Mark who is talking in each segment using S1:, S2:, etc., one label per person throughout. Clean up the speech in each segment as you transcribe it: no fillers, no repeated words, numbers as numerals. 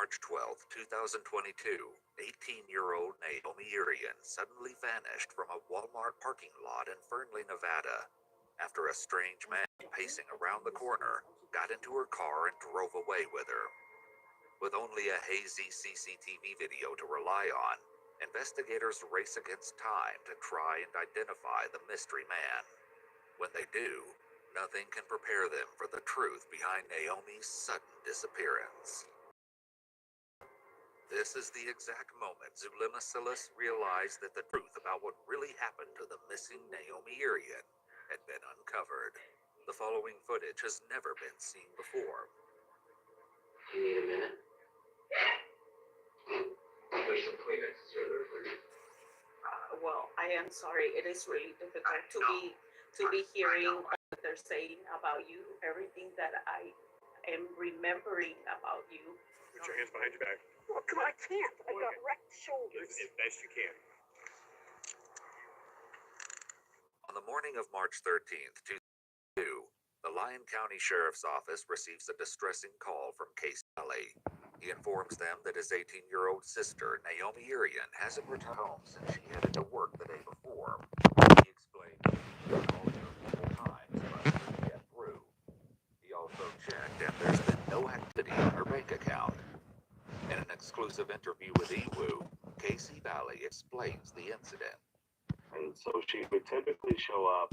S1: March 12th, 2022, 18-year-old Naomi Urian suddenly vanished from a Walmart parking lot in Fernley, Nevada, after a strange man pacing around the corner got into her car and drove away with her. With only a hazy CCTV video to rely on, investigators race against time to try and identify the mystery man. When they do, nothing can prepare them for the truth behind Naomi's sudden disappearance. This is the exact moment Zulema Silas realized that the truth about what really happened to the missing Naomi Urian had been uncovered. The following footage has never been seen before.
S2: You need a minute? There's some Kleenexes there for you.
S3: Well, I am sorry. It is really difficult to be hearing what they're saying about you, everything that I am remembering about you.
S4: Put your hands behind your back.
S5: Look, I can't. I got wrecked shoulders.
S4: As best you can.
S1: On the morning of March 13th, 2002, the Lyon County Sheriff's Office receives a distressing call from Casey Valley. He informs them that his 18-year-old sister, Naomi Urian, hasn't returned home since she headed to work the day before. He explained that he called her multiple times but couldn't get through. He also checked and there's been no activity on her bank account. In an exclusive interview with EWU, Casey Valley explains the incident.
S6: And so she would typically show up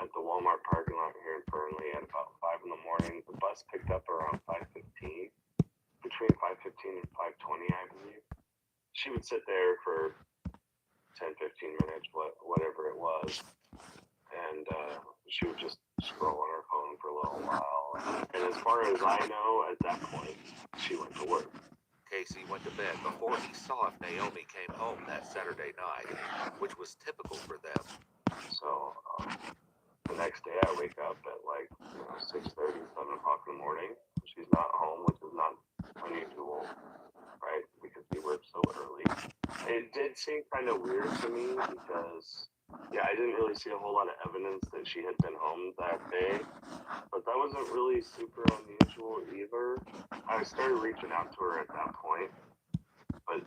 S6: at the Walmart parking lot here in Fernley at about 5 in the morning. The bus picked up around 5:15, between 5:15 and 5:20, I believe. She would sit there for 10, 15 minutes, whatever it was, and she would just scroll on her phone for a little while. And as far as I know, at that point, she went to work.
S1: Casey went to bed before he saw if Naomi came home that Saturday night, which was typical for them.
S6: So the next day I wake up at like 6:30, 7 o'clock in the morning. She's not home, which is not unusual, right? Because we work so early. It did seem kind of weird to me because, yeah, I didn't really see a whole lot of evidence that she had been home that day, but that wasn't really super unusual either. I started reaching out to her at that point, but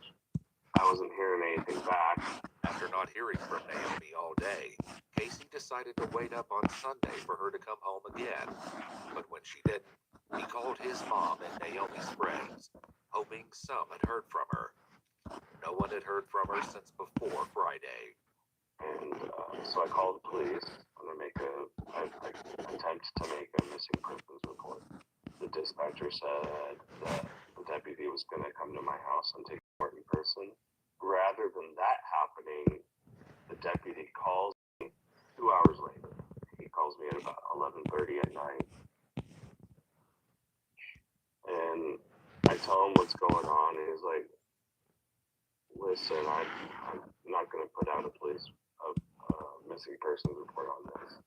S6: I wasn't hearing anything back.
S1: After not hearing from Naomi all day, Casey decided to wait up on Sunday for her to come home again. But when she didn't, he called his mom and Naomi's friends, hoping some had heard from her. No one had heard from her since before Friday.
S6: And so I called the police and I attempt to make a missing persons report. The dispatcher said that the deputy was going to come to my house and take a report in person. Rather than that happening, the deputy calls me 2 hours later. He calls me at about 11:30 at night. And I tell him what's going on, and he's like, listen, I'm not going to put out a missing persons report on this.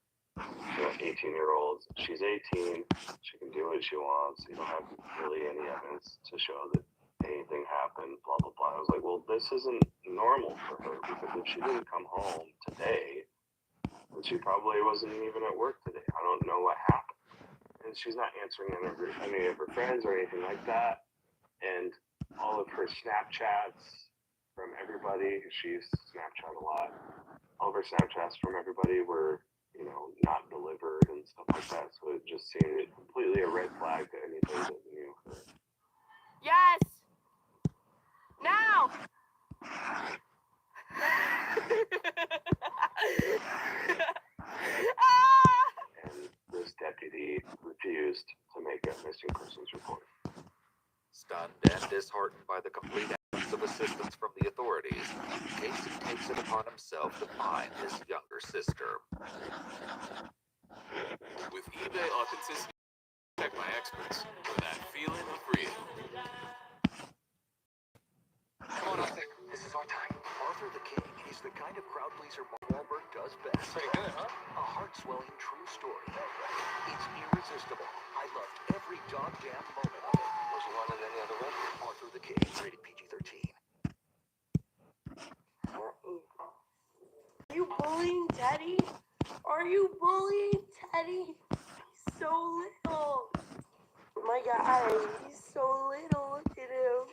S6: You know, 18-year-olds. She's 18. She can do what she wants. You don't have really any evidence to show that anything happened, blah, blah, blah. I was like, well, this isn't normal for her, because if she didn't come home today, then she probably wasn't even at work today. I don't know what happened. And she's not answering any of her friends or anything like that. And all of her Snapchats from everybody, she used to Snapchat a lot, all of her Snapchats from everybody were, not delivered and stuff like that. So it just seemed completely a red flag to anybody that knew her.
S5: Yes! Now!
S6: And this deputy refused to make a missing persons report.
S1: Stunned and disheartened by the complete absence of assistance from the authorities, Casey takes it upon himself to find his younger sister.
S7: With eBay Authenticity, check my experts for that feeling of real.
S8: Come on, Arthur. This is our time. Arthur the King is the kind of crowd pleaser Mark Wahlberg does best.
S7: Pretty good, huh?
S8: A heart-swelling true story. It's irresistible. I loved every goddamn moment of it. Was you on any other one? Arthur the King, rated PG-13.
S5: Are you bullying Teddy? Are you bullying Teddy? He's so little. My guy, he's so little. Look at him.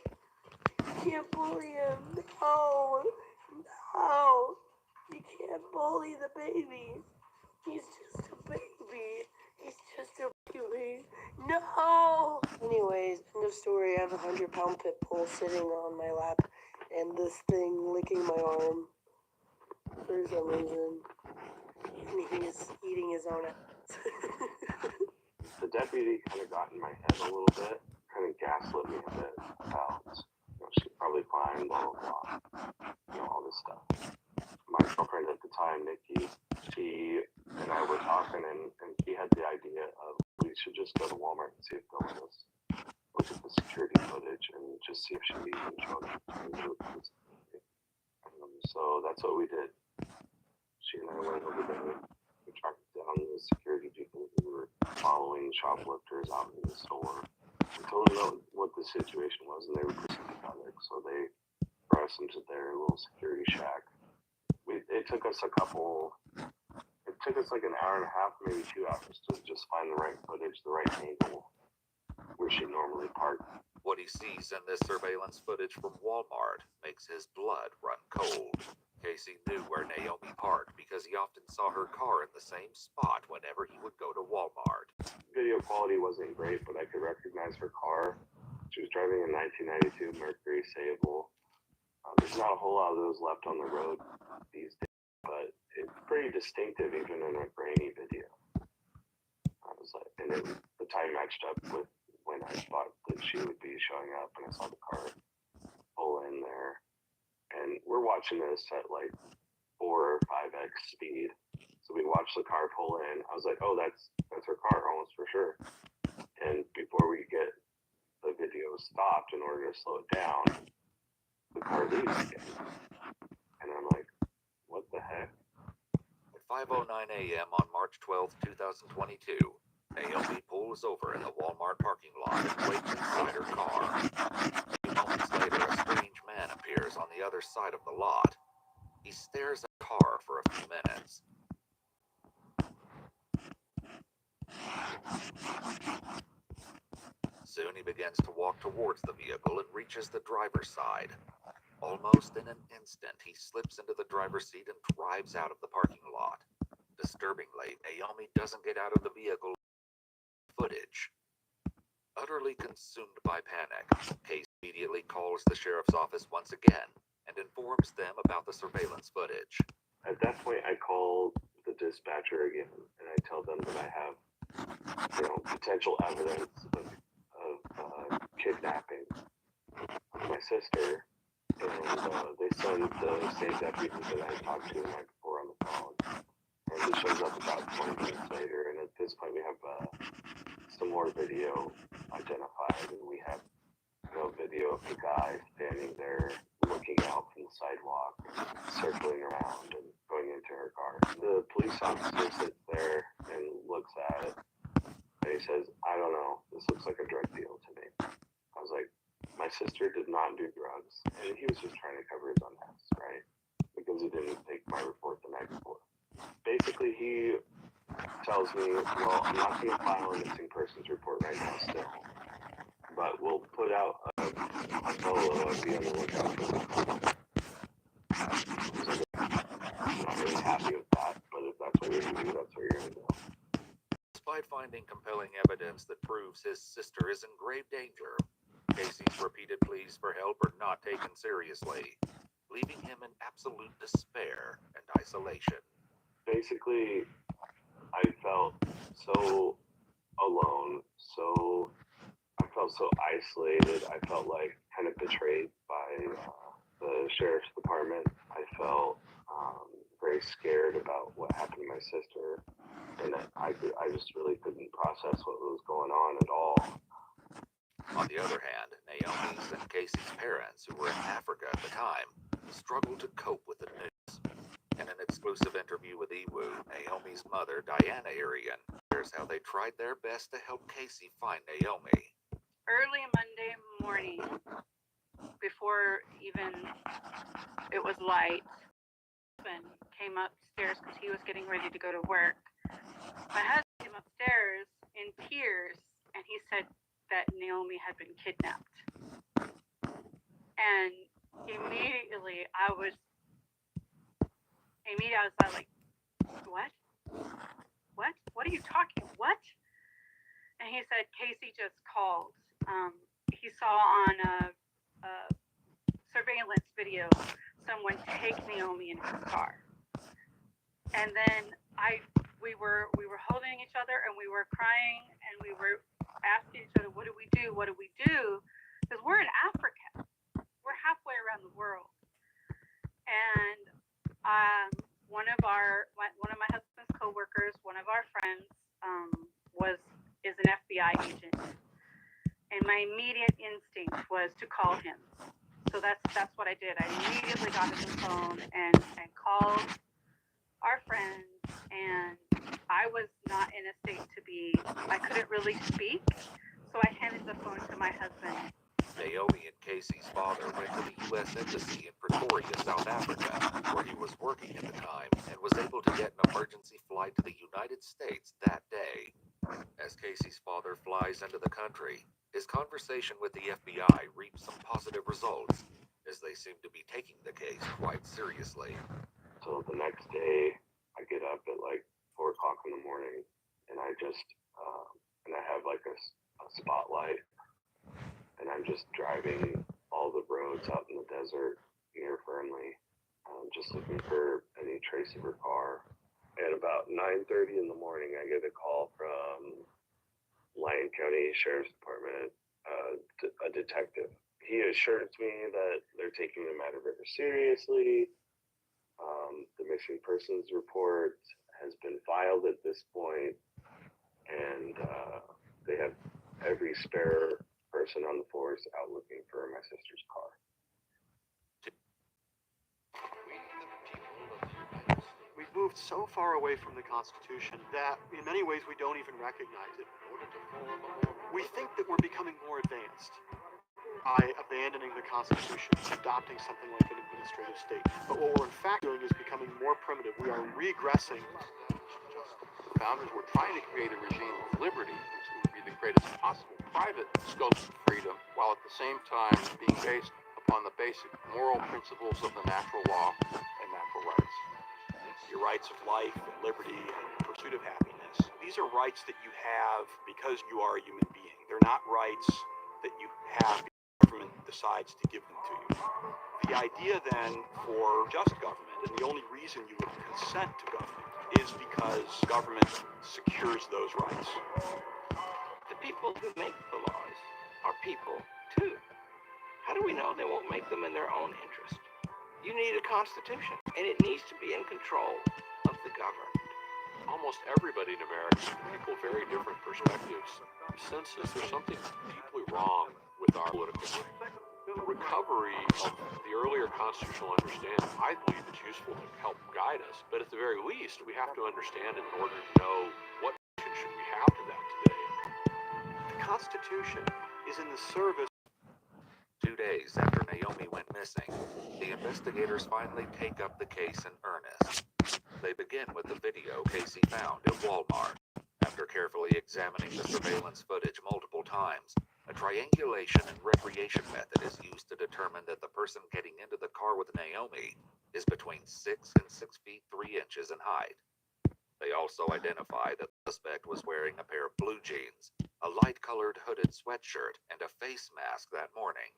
S5: You can't bully him. No. No. You can't bully the baby. He's just a baby. He's just a baby. No. Anyways, end of story. I have a 100-pound pit bull sitting on my lap and this thing licking my arm for some reason. And he's eating his own ass.
S6: The deputy kind of got in my head a little bit, kind of gaslit me a bit about, she's probably fine, blah, blah, blah, all this stuff. My girlfriend at the time, Nikki, she and I were talking, and he had the idea of we should just go to Walmart and see if they'll let us look at the security footage and just see if she even showed up. So that's what we did. She and I went over there. We tracked down the security people who were following shoplifters out in the store. We told them what the situation was, and they were pretty sympathetic. So they brought us into their little security shack. It took us like an hour and a half, maybe 2 hours to just find the right footage, the right angle where she normally parked.
S1: What he sees in this surveillance footage from Walmart makes his blood run cold. Casey knew where Naomi parked because he often saw her car in the same spot whenever he would go to Walmart.
S6: Video quality wasn't great, but I could recognize her car. She was driving a 1992 Mercury Sable. There's not a whole lot of those left on the road these days, but it's pretty distinctive even in a grainy video. I was like, and the time matched up with when I thought that she would be showing up, and I saw the car pull in there. And we're watching this at like 4 or 5x speed. So we watched the car pull in. I was like, oh, that's her car almost for sure. And before we get the video stopped in order to slow it down, the car leaves again. And I'm like, what the heck?
S1: At 5:09 a.m. on March 12, 2022, Naomi pulls over in the Walmart parking lot and waits inside her car. A few moments later, a strange man appears on the other side of the lot. He stares at the car for a few minutes. Soon he begins to walk towards the vehicle and reaches the driver's side. Almost in an instant, he slips into the driver's seat and drives out of the parking lot. Disturbingly, Naomi doesn't get out of the vehicle. Footage. Utterly consumed by panic, Case immediately calls the sheriff's office once again and informs them about the surveillance footage.
S6: At that point, I call the dispatcher again, and I tell them that I have, potential evidence of kidnapping my sister, and they send the same deputy that I talked to the night before on the phone, and he shows up about 20 minutes later, and at this point we have some more video identified, and we have video of the guy standing there looking out from the sidewalk, circling around and going into her car. The police officer sits there and looks at it, and he says, I don't know, this looks like a drug deal to me. I was like, my sister did not do drugs, and he was just trying to cover his own ass, right? Because he didn't take my report the night before. Basically, he tells me, well, I'm not going to file a missing persons report right now still, but we'll put out a solo and be on the lookout for them. I'm not really happy with that, but if that's what you're going to do, that's what you're going to do.
S1: Despite finding compelling evidence that proves his sister is in grave danger, Casey's repeated pleas for help are not taken seriously, leaving him in absolute despair and isolation.
S6: Basically, I felt so alone, I felt so isolated. I felt like kind of betrayed by the sheriff's department. I felt very scared about what happened to my sister, and I just really couldn't process what was going on at all.
S1: On the other hand, Naomi's and Casey's parents, who were in Africa at the time, struggled to cope with the news. In an exclusive interview with Iwu, Naomi's mother, Diana Arian, shares how they tried their best to help Casey find Naomi.
S9: Early Monday morning, before even it was light, my husband came upstairs because he was getting ready to go to work. My husband came upstairs in tears, and he said, that Naomi had been kidnapped. And immediately I was like, what? What are you talking? What? And he said, Casey just called. He saw on a surveillance video someone take Naomi in his car. And then we were holding each other and we were crying and we were asking each other, what do we do? What do we do? Because we're in Africa. We're halfway around the world. And one of my husband's coworkers, one of our friends, is an FBI agent. And my immediate instinct was to call him. So that's what I did. I immediately got on the phone and called our friends, and I was not in a state I couldn't really speak, so I handed the phone to my husband.
S1: Naomi and Casey's father went to the U.S. Embassy in Pretoria, South Africa, where he was working at the time, and was able to get an emergency flight to the United States that day. As Casey's father flies into the country, his conversation with the FBI reaped some positive results, as they seem to be taking the case quite seriously.
S6: So the next day, I get up at like 4 o'clock in the morning, and I just, and I have like a spotlight, and I'm just driving all the roads out in the desert near Fernley, just looking for any trace of her car. At about 9:30 in the morning, I get a call from Lyon County Sheriff's Department, a detective. He assures me that they're taking the matter very seriously. The missing persons report has been filed at this point, and they have every spare person on the force out looking for my sister's car.
S10: We've moved so far away from the Constitution that in many ways we don't even recognize it. We think that we're becoming more advanced by abandoning the Constitution, adopting something like an administrative state. But what we're in fact doing is becoming more primitive. We are regressing.
S8: The founders were trying to create a regime of liberty, which would be the greatest possible private scope of freedom, while at the same time being based upon the basic moral principles of the natural law and natural rights.
S10: Your rights of life and liberty and pursuit of happiness. These are rights that you have because you are a human being. They're not rights that you have because the government decides to give them to you. The idea then for just government, and the only reason you would consent to government, is because government secures those rights.
S2: The people who make the laws are people, too. How do we know they won't make them in their own interest? You need a constitution, and it needs to be in control of the governed.
S11: Almost everybody in America has people very different perspectives. Since there's something deeply wrong with our political system. The recovery of the earlier constitutional understanding, I believe, is useful to help guide us. But at the very least, we have to understand it in order to know what should we have to that today.
S10: The Constitution is in the service.
S1: 2 days after Naomi went missing, the investigators finally take up the case in earnest. They begin with the video Casey found at Walmart. After carefully examining the surveillance footage multiple times, a triangulation and recreation method is used to determine that the person getting into the car with Naomi is between 6 and 6 feet 3 inches in height. They also identify that the suspect was wearing a pair of blue jeans, a light-colored hooded sweatshirt, and a face mask that morning.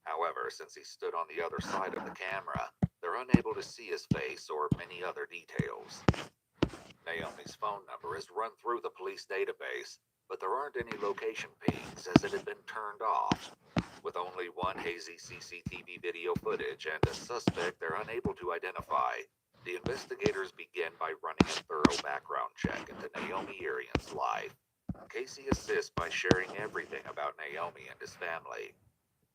S1: However, since he stood on the other side of the camera, they're unable to see his face or many other details. Naomi's phone number is run through the police database, but there aren't any location pings as it had been turned off. With only one hazy CCTV video footage and a suspect they're unable to identify, the investigators begin by running a thorough background check into Naomi Arian's life. Casey assists by sharing everything about Naomi and his family.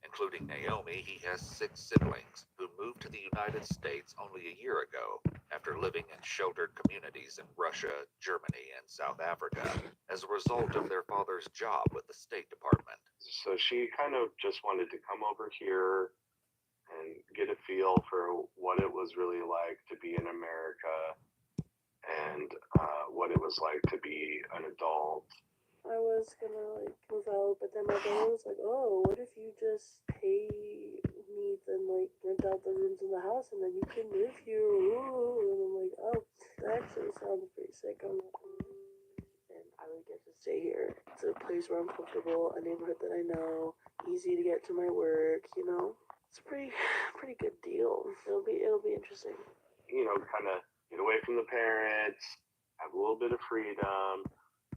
S1: Including Naomi, he has 6 siblings who moved to the United States only a year ago after living in sheltered communities in Russia, Germany, and South Africa as a result of their father's job with the State Department.
S6: So she kind of just wanted to come over here and get a feel for what it was really like to be in America and what it was like to be an adult
S5: I was gonna like move out, but then my brother was like, "Oh, what if you just pay me, then like rent out the rooms in the house, and then you can live here?" Ooh. And I'm like, "Oh, that actually sounds pretty sick." And I would get to stay here. It's a place where I'm comfortable, a neighborhood that I know, easy to get to my work. You know, it's a pretty good deal. It'll be interesting.
S6: You know, kind of get away from the parents, have a little bit of freedom.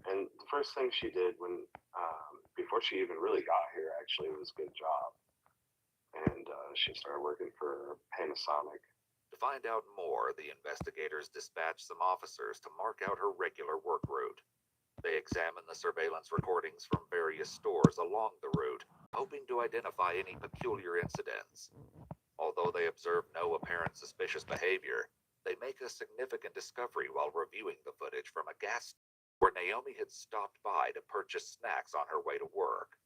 S6: And the first thing she did when, before she even really got here, actually, was get a job. And she started working for Panasonic.
S1: To find out more, the investigators dispatched some officers to mark out her regular work route. They examined the surveillance recordings from various stores along the route, hoping to identify any peculiar incidents. Although they observed no apparent suspicious behavior, they make a significant discovery while reviewing the footage from a gas station where Naomi had stopped by to purchase snacks on her way to work.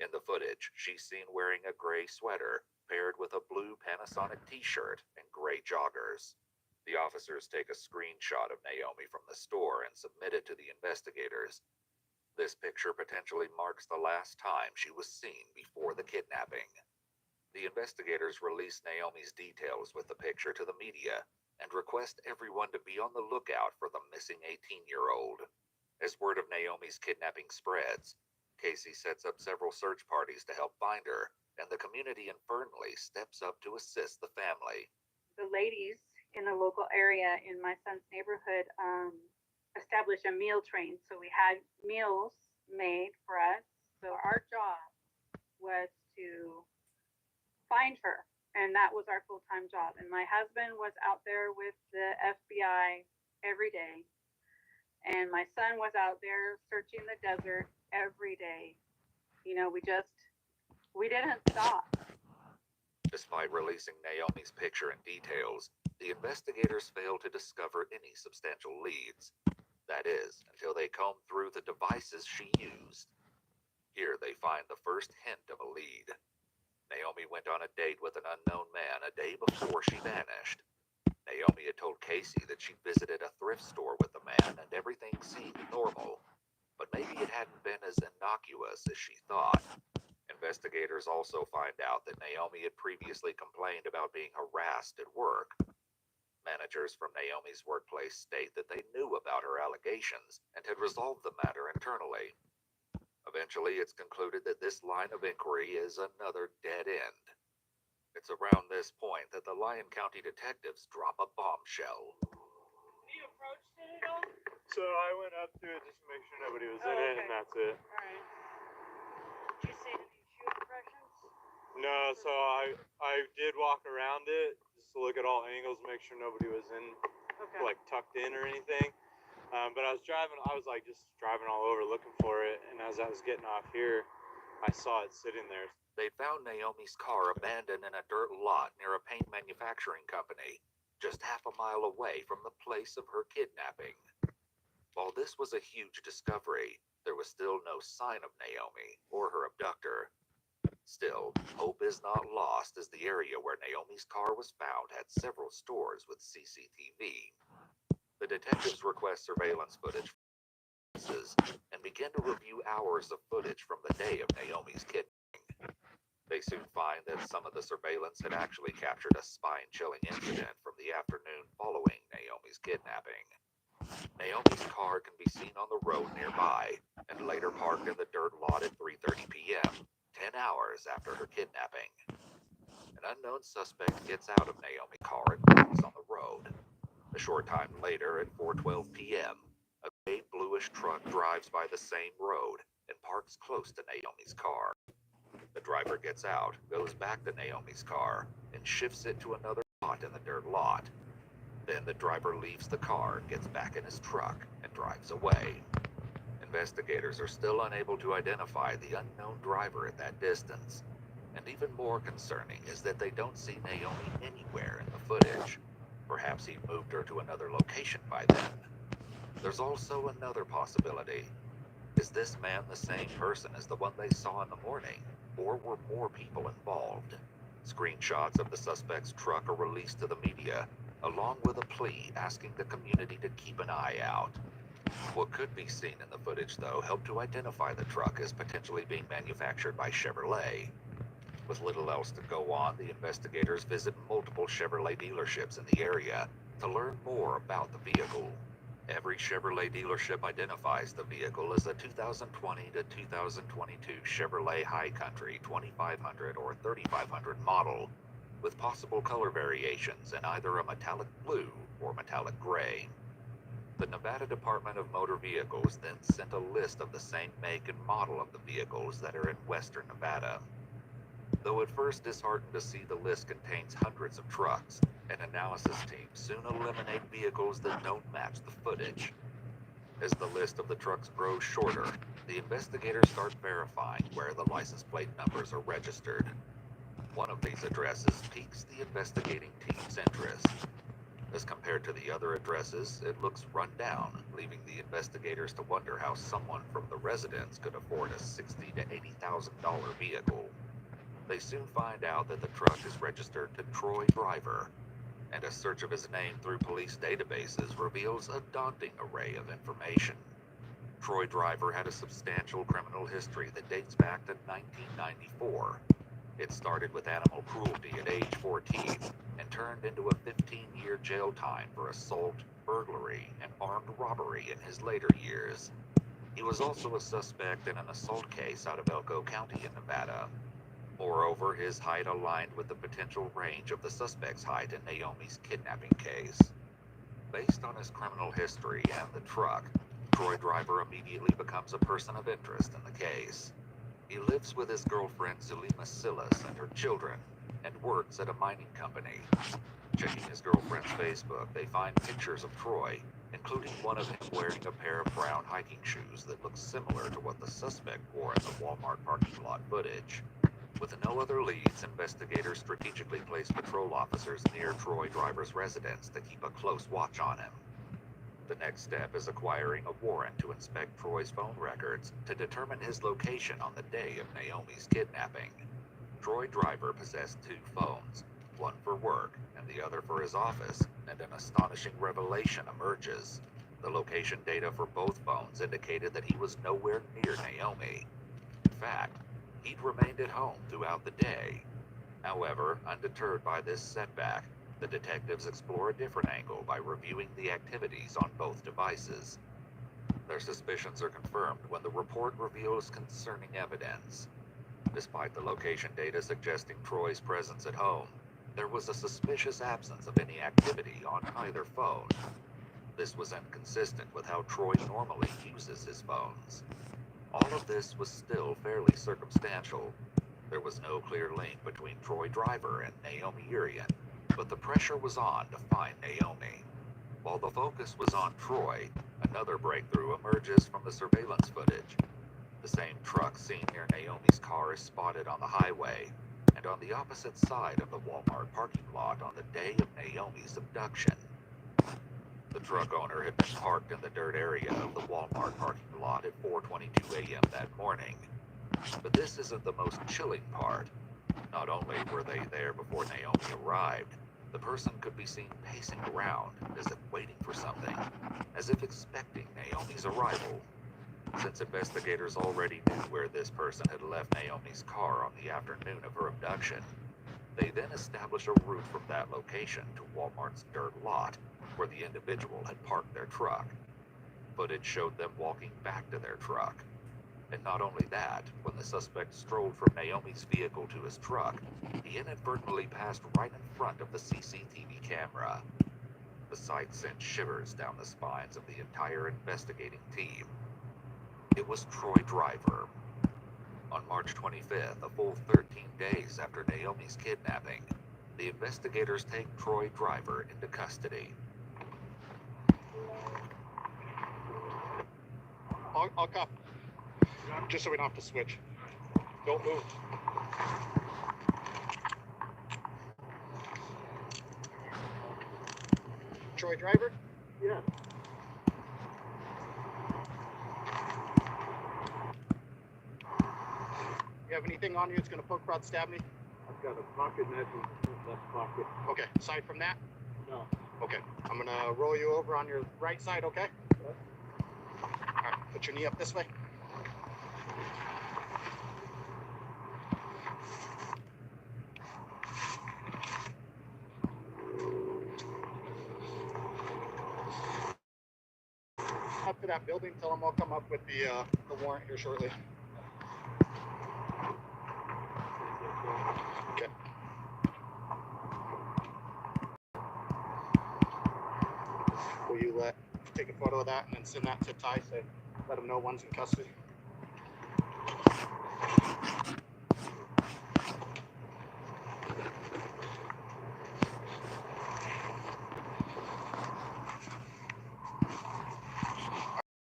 S1: In the footage, she's seen wearing a gray sweater, paired with a blue Panasonic t-shirt and gray joggers. The officers take a screenshot of Naomi from the store and submit it to the investigators. This picture potentially marks the last time she was seen before the kidnapping. The investigators release Naomi's details with the picture to the media and request everyone to be on the lookout for the missing 18-year-old. As word of Naomi's kidnapping spreads, Casey sets up several search parties to help find her, and the community in Fernley steps up to assist the family.
S9: The ladies in the local area in my son's neighborhood established a meal train. So we had meals made for us. So our job was to find her, and that was our full-time job. And my husband was out there with the FBI every day, and my son was out there searching the desert every day. You know, we didn't stop.
S1: Despite releasing Naomi's picture and details, the investigators fail to discover any substantial leads. That is, until they comb through the devices she used. Here they find the first hint of a lead. Naomi went on a date with an unknown man a day before she vanished. Naomi had told Casey that she visited a thrift store with the man and everything seemed normal, but maybe it hadn't been as innocuous as she thought. Investigators also find out that Naomi had previously complained about being harassed at work. Managers from Naomi's workplace state that they knew about her allegations and had resolved the matter internally. Eventually, it's concluded that this line of inquiry is another dead end. It's around this point that the Lyon County detectives drop a bombshell.
S9: You approached it at all?
S4: So I went up to it just to make sure nobody was in it, and that's it.
S9: All right. Did you see any shoe impressions?
S4: No, so I did walk around it just to look at all angles, make sure nobody was in, like tucked in or anything. But I was driving all over looking for it, and as I was getting off here, I saw it sitting there.
S1: They found Naomi's car abandoned in a dirt lot near a paint manufacturing company, just half a mile away from the place of her kidnapping. While this was a huge discovery, there was still no sign of Naomi or her abductor. Still, hope is not lost as the area where Naomi's car was found had several stores with CCTV. The detectives request surveillance footage and begin to review hours of footage from the day of Naomi's kidnapping. They soon find that some of the surveillance had actually captured a spine-chilling incident from the afternoon following Naomi's kidnapping. Naomi's car can be seen on the road nearby and later parked in the dirt lot at 3:30 p.m., 10 hours after her kidnapping. An unknown suspect gets out of Naomi's car and parks on the road. A short time later, at 4:12 p.m., a gray bluish truck drives by the same road and parks close to Naomi's car. The driver gets out, goes back to Naomi's car, and shifts it to another spot in the dirt lot. Then the driver leaves the car, gets back in his truck, and drives away. Investigators are still unable to identify the unknown driver at that distance. And even more concerning is that they don't see Naomi anywhere in the footage. Perhaps he moved her to another location by then. There's also another possibility. Is this man the same person as the one they saw in the morning? Or were more people involved? Screenshots of the suspect's truck are released to the media, along with a plea asking the community to keep an eye out. What could be seen in the footage, though, helped to identify the truck as potentially being manufactured by Chevrolet. With little else to go on, the investigators visit multiple Chevrolet dealerships in the area to learn more about the vehicle. Every Chevrolet dealership identifies the vehicle as a 2020 to 2022 Chevrolet High Country 2500 or 3500 model, with possible color variations in either a metallic blue or metallic gray. The Nevada Department of Motor Vehicles then sent a list of the same make and model of the vehicles that are in western Nevada. Though at first disheartened to see the list contains hundreds of trucks, an analysis team soon eliminate vehicles that don't match the footage. As the list of the trucks grows shorter, the investigators start verifying where the license plate numbers are registered. One of these addresses piques the investigating team's interest. As compared to the other addresses, it looks run down, leaving the investigators to wonder how someone from the residence could afford a $60,000 to $80,000 vehicle. They soon find out that the truck is registered to Troy Driver, and a search of his name through police databases reveals a daunting array of information. Troy Driver had a substantial criminal history that dates back to 1994. It started with animal cruelty at age 14 and turned into a 15-year jail time for assault, burglary, and armed robbery in his later years. He was also a suspect in an assault case out of Elko County in Nevada. Moreover, his height aligned with the potential range of the suspect's height in Naomi's kidnapping case. Based on his criminal history and the truck, Troy Driver immediately becomes a person of interest in the case. He lives with his girlfriend Zulema Silas and her children, and works at a mining company. Checking his girlfriend's Facebook, they find pictures of Troy, including one of him wearing a pair of brown hiking shoes that look similar to what the suspect wore in the Walmart parking lot footage. With no other leads, investigators strategically place patrol officers near Troy Driver's residence to keep a close watch on him. The next step is acquiring a warrant to inspect Troy's phone records to determine his location on the day of Naomi's kidnapping. Troy Driver possessed two phones, one for work and the other for his office, and an astonishing revelation emerges. The location data for both phones indicated that he was nowhere near Naomi. In fact, he'd remained at home throughout the day. However, undeterred by this setback, the detectives explore a different angle by reviewing the activities on both devices. Their suspicions are confirmed when the report reveals concerning evidence. Despite the location data suggesting Troy's presence at home, there was a suspicious absence of any activity on either phone. This was inconsistent with how Troy normally uses his phones. All of this was still fairly circumstantial. There was no clear link between Troy Driver and Naomi Urian, but the pressure was on to find Naomi. While the focus was on Troy, another breakthrough emerges from the surveillance footage. The same truck seen near Naomi's car is spotted on the highway, and on the opposite side of the Walmart parking lot on the day of Naomi's abduction. The truck owner had been parked in the dirt area of the Walmart parking lot at 4:22 a.m. that morning. But this isn't the most chilling part. Not only were they there before Naomi arrived, the person could be seen pacing around as if waiting for something, as if expecting Naomi's arrival. Since investigators already knew where this person had left Naomi's car on the afternoon of her abduction, they then established a route from that location to Walmart's dirt lot, where the individual had parked their truck. Footage showed them walking back to their truck. And not only that, when the suspect strolled from Naomi's vehicle to his truck, he inadvertently passed right in front of the CCTV camera. The sight sent shivers down the spines of the entire investigating team. It was Troy Driver. On March 25th, a full 13 days after Naomi's kidnapping, the investigators take Troy Driver into custody.
S12: I'll cop. Just so we don't have to switch. Don't move. Troy Driver?
S6: Yeah.
S12: You have anything on you that's gonna poke, prod, stab me?
S6: I've got a pocket knife in the left pocket.
S12: Okay, aside from that?
S6: No.
S12: Okay, I'm gonna roll you over on your right side, okay? Put your knee up this way. Up to that building, tell them I'll come up with the warrant here shortly. Okay. Will you take a photo of that and then send that to Ty, say, let him know one's in custody?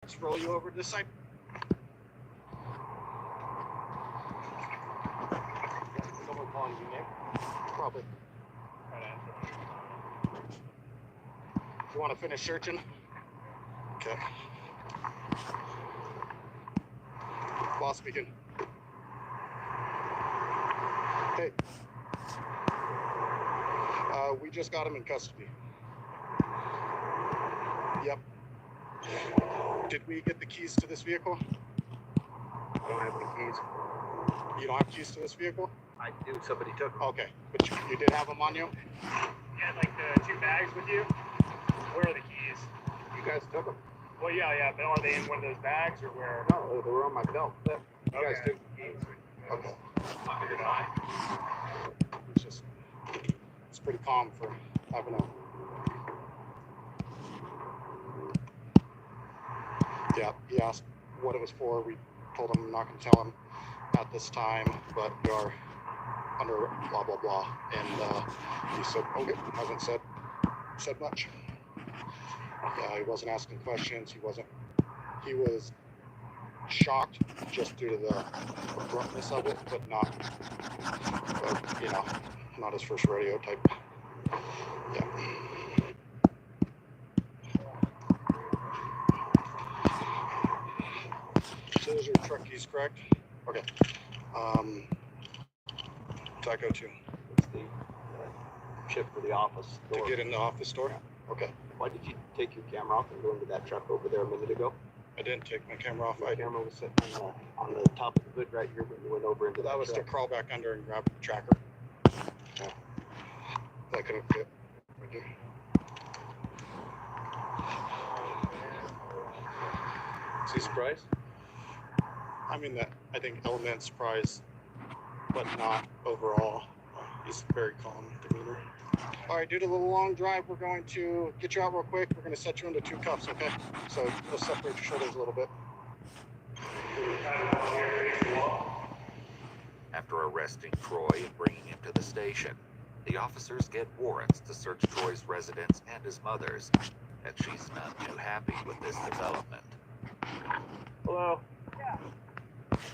S12: Let's roll you over to this side. Someone calling you, Nick? Probably. You want to finish searching? Okay. Boss speaking. Hey. We just got him in custody. Yep. Did we get the keys to this vehicle?
S13: I don't have any keys.
S12: You don't have keys to this vehicle?
S13: I do. Somebody took them.
S12: Okay, but you did have them on you?
S14: You had like the 2 bags with you? Where are the keys?
S13: You guys took them.
S14: Well, yeah, but are they in one of those bags or where?
S13: No, they were on my belt. You guys took the keys.
S12: Okay.
S14: I figured out.
S12: It's pretty calm for having a... Yeah, he asked what it was for. We told him I'm not going to tell him at this time, but we are under blah, blah, blah. And he said, okay, hasn't said much. He wasn't asking questions. He was shocked just due to the abruptness of it, but not his first rodeo type. Yeah. So those are your truck keys, correct? Okay. Taco 2.
S13: It's the chip for the office door.
S12: To get in the office door? Okay.
S13: Why did you take your camera off and go into that truck over there a minute ago?
S12: I didn't take my camera off.
S13: My camera was sitting on the top of the hood right here when you went over into
S12: That was
S13: truck.
S12: to crawl back under and grab the tracker. Yeah. That couldn't fit right there.
S11: Is he surprised?
S12: I mean, I think element surprise, but not overall. He's very calm demeanor. All right, due to the long drive, we're going to get you out real quick. We're going to set you into 2 cuffs, okay? So we'll separate your shoulders a little bit.
S1: After arresting Troy and bringing him to the station, the officers get warrants to search Troy's residence and his mother's, and she's none too happy with this development.
S11: Hello. Yeah.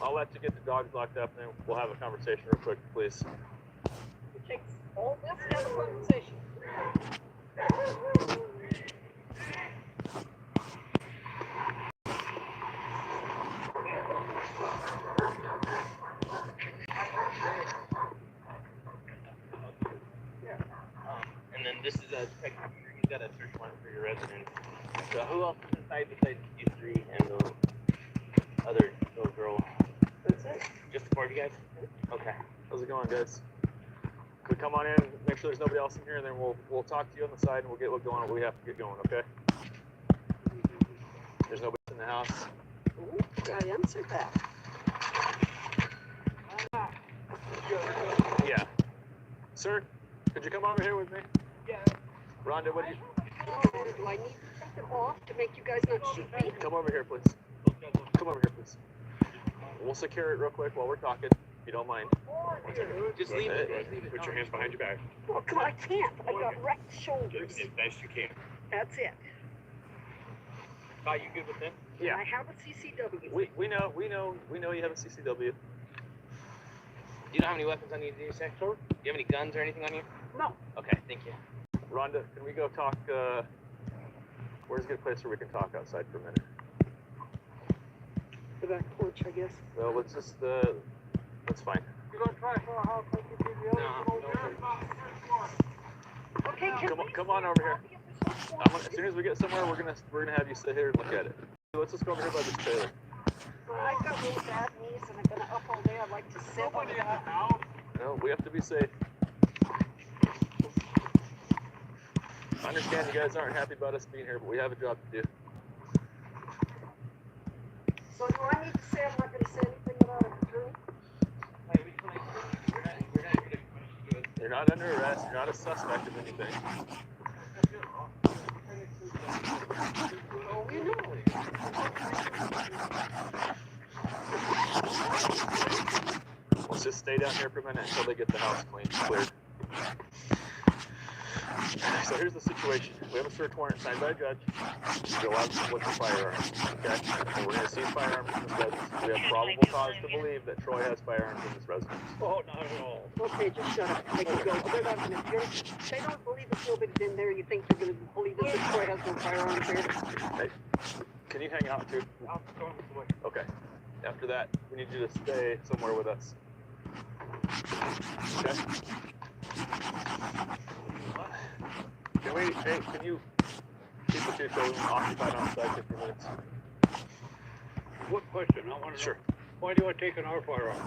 S11: I'll let you get the dogs locked up, and then we'll have a conversation real quick, please.
S5: It takes all this to have a conversation.
S2: And then this is you got a search warrant for your residence. So who else is inside besides you 3 and the other little girl?
S5: That's it.
S2: Just the 4 of you guys? Okay.
S11: How's it going, guys? Can we come on in, make sure there's nobody else in here, and then we'll talk to you on the side, and we'll get what we have to get going, okay? There's nobody in the house.
S5: Ooh, I answered that.
S11: Yeah. Sir, could you come over here with me?
S5: Yeah.
S11: Rhonda, what do you...
S5: Do I need to take it off to make you guys not shoot me?
S11: Come over here, please. Come over here, please. We'll secure it real quick while we're talking, if you don't mind.
S2: Just leave it.
S14: Put your hands behind your back.
S5: Well, I can't. I got wrecked shoulders.
S14: As best you can.
S5: That's it.
S2: You good with them?
S11: Yeah.
S5: I have a CCW.
S11: We know you have a CCW.
S2: Do you not have any weapons on you, do you say? Do you have any guns or anything on you?
S5: No.
S2: Okay, thank you.
S11: Rhonda, can we go talk, where's a good place where we can talk outside for a minute?
S5: The back porch, I guess.
S11: Well, let's just, that's fine.
S5: You gonna try for a house like you did the other one? Okay,
S11: Come on over here. As soon as we get somewhere, we're gonna have you sit here and look at it. Let's just go over here by this trailer.
S5: Well, I've got really bad knees and I've been up all day. I'd like to sit.
S14: Nobody in the house.
S11: No, we have to be safe. I understand you guys aren't happy about us being here, but we have a job to do.
S5: So do I need to say I'm not going to say anything about it?
S11: You're not under arrest. You're not a suspect of anything.
S5: Oh, you know.
S11: Let's just stay down here for a minute until they get the house cleared. So here's the situation. We have a search warrant signed by a judge. You're allowed to look at firearms. Okay? And we're going to seize firearms in this residence. We have probable cause to believe that Troy has firearms in this residence.
S14: Oh, not at all.
S5: Okay, just shut up. They can go. They're not going to. They don't believe if nobody's in there. You think they're going to believe that Troy has no firearms here?
S11: Hey, can you hang out too?
S14: I'm going this way.
S11: Okay. After that, we need you to stay somewhere with us. Okay? Can you keep the two children occupied on site 15 minutes?
S14: What question? I want to
S11: Sure.
S14: know. Why do I take an our firearm?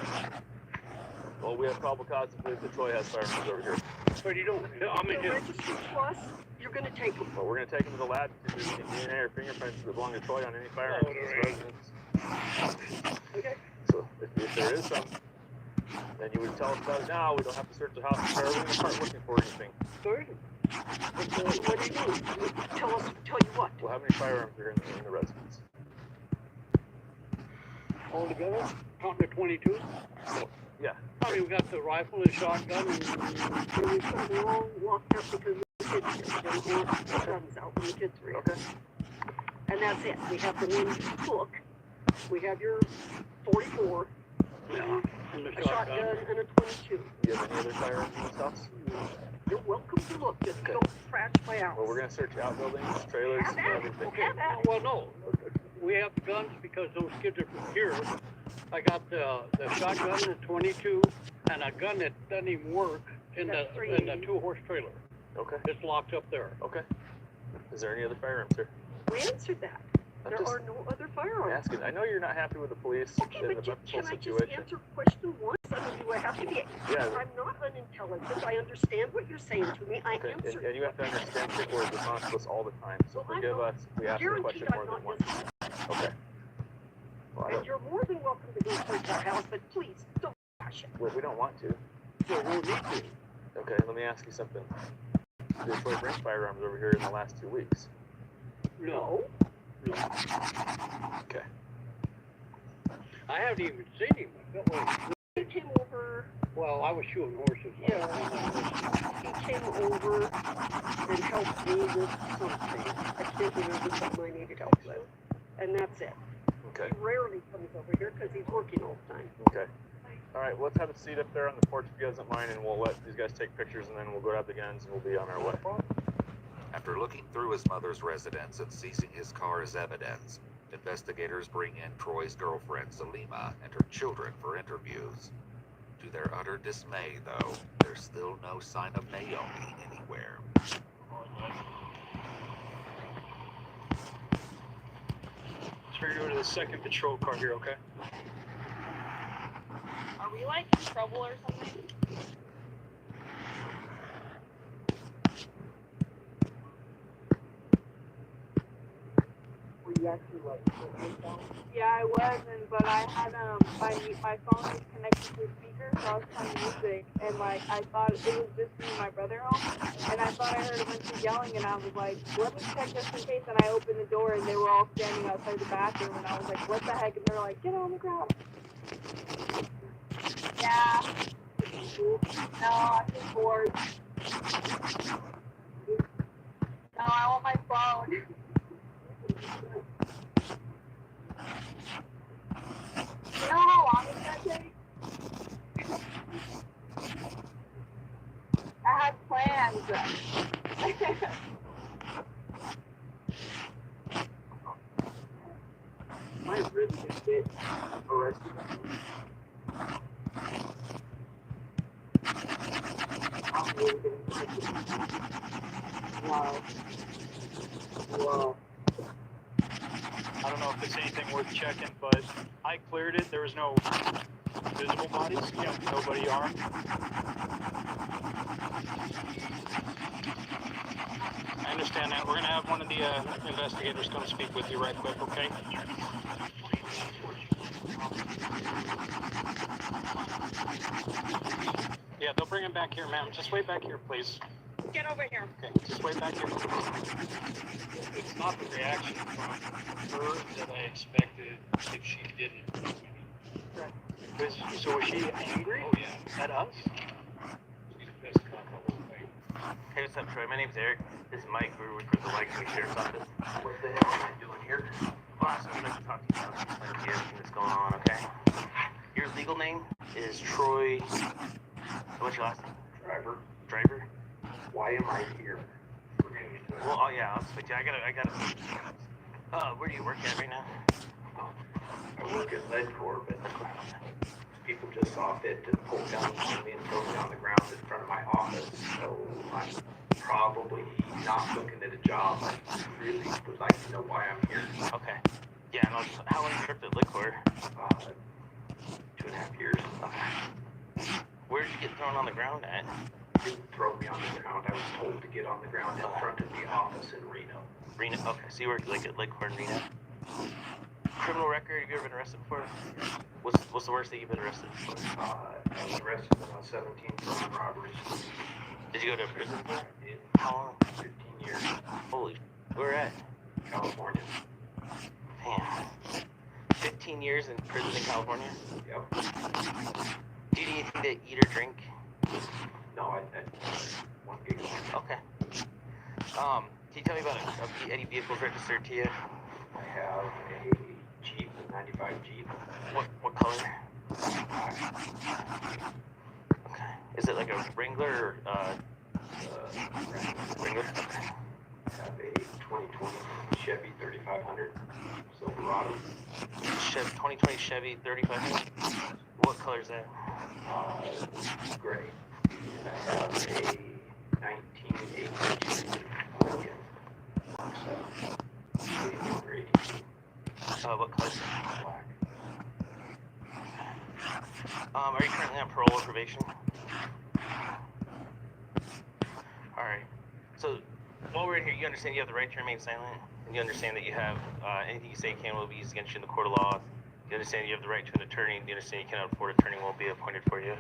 S11: Well, we have probable cause to believe that Troy has firearms over here.
S14: But you don't. I mean,
S5: They're registered to us. You're going to take them.
S11: Well, we're going to take them to the lab to do DNA or fingerprints that belong to Troy on any firearms in this residence.
S5: Okay.
S11: So if there is some, then you would tell us about it now. We don't have to search the house or we're going to start looking for anything.
S5: Good. What do you do? Tell you what?
S11: Well, how many firearms are in the residence?
S14: all together, counting the 22.
S11: Yeah.
S14: I mean, we got the rifle and shotgun and
S5: We're all locked up because the kids don't want the guns out when the kids were here.
S11: Okay.
S5: And that's it. We have the main book. We have your 44,
S14: and the
S5: a shotgun, and a 22.
S11: Do you have any other firearms in this house?
S5: You're welcome to look. Just
S11: Okay.
S5: don't scratch my house.
S11: Well, we're going to search outbuildings, trailers,
S5: Have
S11: and
S5: at it.
S11: everything.
S5: Have at it.
S14: well, no, we have the guns because those kids are from here. I got the shotgun, the 22, and a gun that doesn't even work in the 2-horse trailer.
S11: Okay.
S14: It's locked up there.
S11: Okay. Is there any other firearms here?
S5: We answered that. There are no other
S11: I'm
S5: firearms.
S11: asking. I know you're not happy with the police
S5: Okay,
S11: in the
S5: but
S11: whole
S5: can I just
S11: situation.
S5: answer question once? I mean, do I have to be?
S11: Yeah.
S5: I'm not unintelligent. I understand what you're saying to me. I
S11: Okay,
S5: answered.
S11: and you have to understand people are dishonest to us all the time. So
S5: Well,
S11: forgive us. We ask the
S5: Guaranteed
S11: question
S5: I'm
S11: more than
S5: not
S11: once.
S5: dishonest.
S11: Okay. Well, I
S5: And
S11: don't,
S5: you're more than welcome to go search our house, but please don't crash it.
S11: we don't want to.
S14: So we'll need to.
S11: Okay, let me ask you something. Did Troy bring firearms over here in the last 2 weeks?
S14: No. No.
S11: Okay.
S14: I haven't even seen him.
S5: He came over.
S14: Well, I was shooting horses.
S5: Yeah. He came over and helped me with something. I can't remember something I needed help with. And that's it.
S11: Okay.
S5: He rarely comes over here because he's working all the time.
S11: Okay. All right, well, let's have a seat up there on the porch if you guys don't mind, and we'll let these guys take pictures, and then we'll grab the guns, and we'll be on our way.
S1: After looking through his mother's residence and seizing his car as evidence, investigators bring in Troy's girlfriend, Salima, and her children for interviews. To their utter dismay, though, there's still no sign of Naomi anywhere.
S14: So you're going to the second patrol car here, okay?
S9: Are we like in trouble or something?
S5: Were you actually like?
S9: Yeah, I wasn't, but I had my phone was connected to a speaker, so I was playing music, and like I thought it was just me and my brother home, and I thought I heard a bunch of yelling, and I was like, let me check just in case, and I opened the door, and they were all standing outside the bathroom, and I was like, what the heck? And they're like, get on the ground. Yeah. No, I'm just bored. No, I want my phone. You know how long it's gonna take? I had plans.
S5: I really just did arrested. Wow. Wow.
S15: I don't know if it's anything worth checking, but I cleared it. There was no visible bodies, nobody armed. I understand that. We're going to have one of the investigators come speak with you right quick, okay? Yeah, they'll bring him back here, ma'am. Just wait back here, please.
S9: Get over here.
S15: Okay, just wait back here, please. It's not the reaction from her that I expected if she didn't. So was she angry? Oh, yeah. At us? She's pissed off the whole thing.
S2: Hey, what's up, Troy? My name's Eric. This is Mike. We're with the Legacy Sheriff's Office. What the hell am I doing here? Well, I just wanted to talk to you about everything that's going on, okay? Your legal name is Troy. What's your last name? Driver?
S6: Why am I here?
S2: Well, oh yeah, I'll switch you. I gotta. Where do you work at right now?
S6: I work at LedCorp, but people just saw fit to pull down on me and throw me on the ground in front of my office. So I'm probably not looking at a job. I really would like to know why I'm here.
S2: Okay. Yeah, and how long have you worked at LedCorp?
S6: 2.5 years.
S2: Okay. Where did you get thrown on the ground at?
S6: Didn't throw me on the ground. I was told to get on the ground in front of the office in Reno.
S2: Reno? Okay, so you work like at LedCorp in Reno? Criminal record, have you ever been arrested before? What's the worst thing you've been arrested for?
S6: I was arrested when I was 17 for armed robberies.
S2: Did you go to prison for that? How long?
S6: 15 years.
S2: Holy, where at?
S6: California.
S2: Damn. 15 years in prison in California?
S6: Yep.
S2: Do you need anything to eat or drink?
S6: No, I one gig.
S2: Okay. Can you tell me about any vehicles registered to you?
S6: I have a Jeep, a 95 Jeep.
S2: What color? Okay. Is it like a Wrangler or Wrangler? Okay.
S6: I have a 2020 Chevy 3500 Silverado.
S2: 2020 Chevy 3500? What color is that?
S6: Gray. And I have a 1982 Lincoln.
S2: What color is that?
S6: Black.
S2: Are you currently on parole or probation? Alright. So, while we're in here, you understand you have the right to remain silent? And you understand that you have anything you say can will be used against you in the court of law? You understand you have the right to an attorney? And you understand you cannot afford an attorney won't be appointed for you?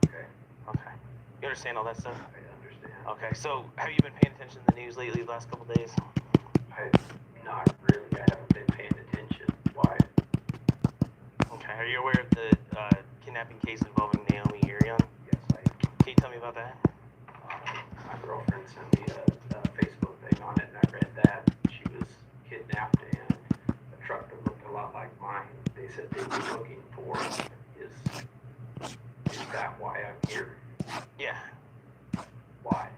S6: Okay.
S2: Okay. You understand all that stuff?
S6: I understand.
S2: Okay, so have you been paying attention to the news lately the last couple days?
S6: Not really. I haven't been paying attention. Why?
S2: Okay, are you aware of the kidnapping case involving Naomi Urion?
S6: Yes, I am.
S2: Can you tell me about that?
S6: My girlfriend sent me a Facebook thing on it, and I read that. She was kidnapped, and a truck that looked a lot like mine, they said they were looking for. Is that why I'm here?
S2: Yeah.
S6: Why?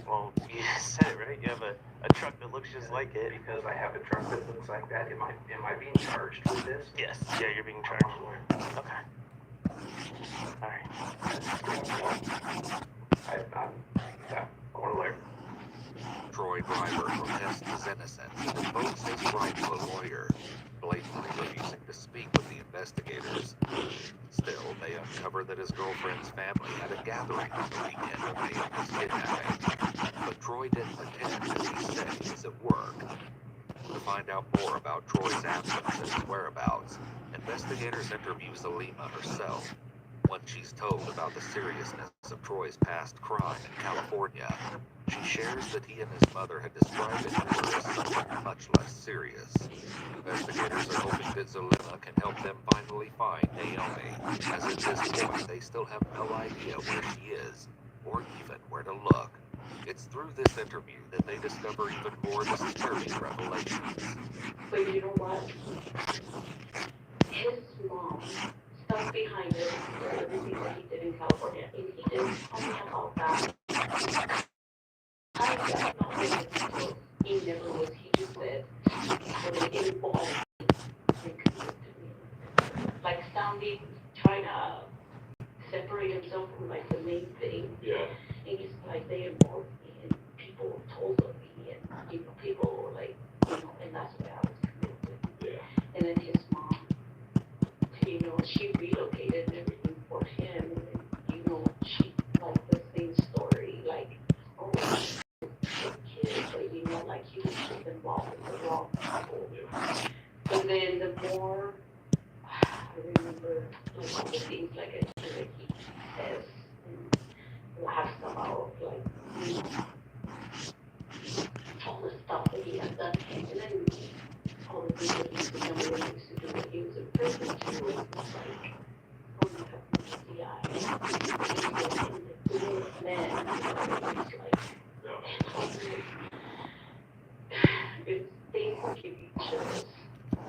S2: Well, you said it, right? You have a truck that looks just like it.
S6: Because I have a truck that looks like that, am I being charged with this?
S2: Yes. Yeah, you're being charged. Okay. Alright.
S6: I'm going to learn.
S1: Troy Driver protests his innocence and invokes his right to a lawyer, blatantly refusing to speak with the investigators. Still, they uncover that his girlfriend's family had a gathering on the weekend of Naomi's kidnapping. But Troy didn't attend as he said he was at work. To find out more about Troy's absence and his whereabouts, investigators interview Zalima herself. When she's told about the seriousness of Troy's past crime in California, she shares that he and his mother had described it to her as something much less serious. Investigators are hoping that Zalima can help them finally find Naomi, as at this point they still have no idea where she is, or even where to look. It's through this interview that they discover even more disturbing revelations.
S16: But you know what? His mom stuck behind him for everything that he did in California, and he didn't tell me about that. I got no idea. He never was. He just said, when they get involved, they commit to me. Like sounding, trying to separate himself from like the main thing.
S6: Yeah.
S16: And he's like, they involved me, and people told on me, and people were like, and that's what I was committed to.
S6: Yeah.
S16: like he thinks like everything that he says and laughs about, like, you know, all the stuff that he has done, and then all the things that he remember when he used to do when he was in prison too, and it's like, oh, you have no idea. He's like the coolest man, you know, he's like, it's things that give you chills.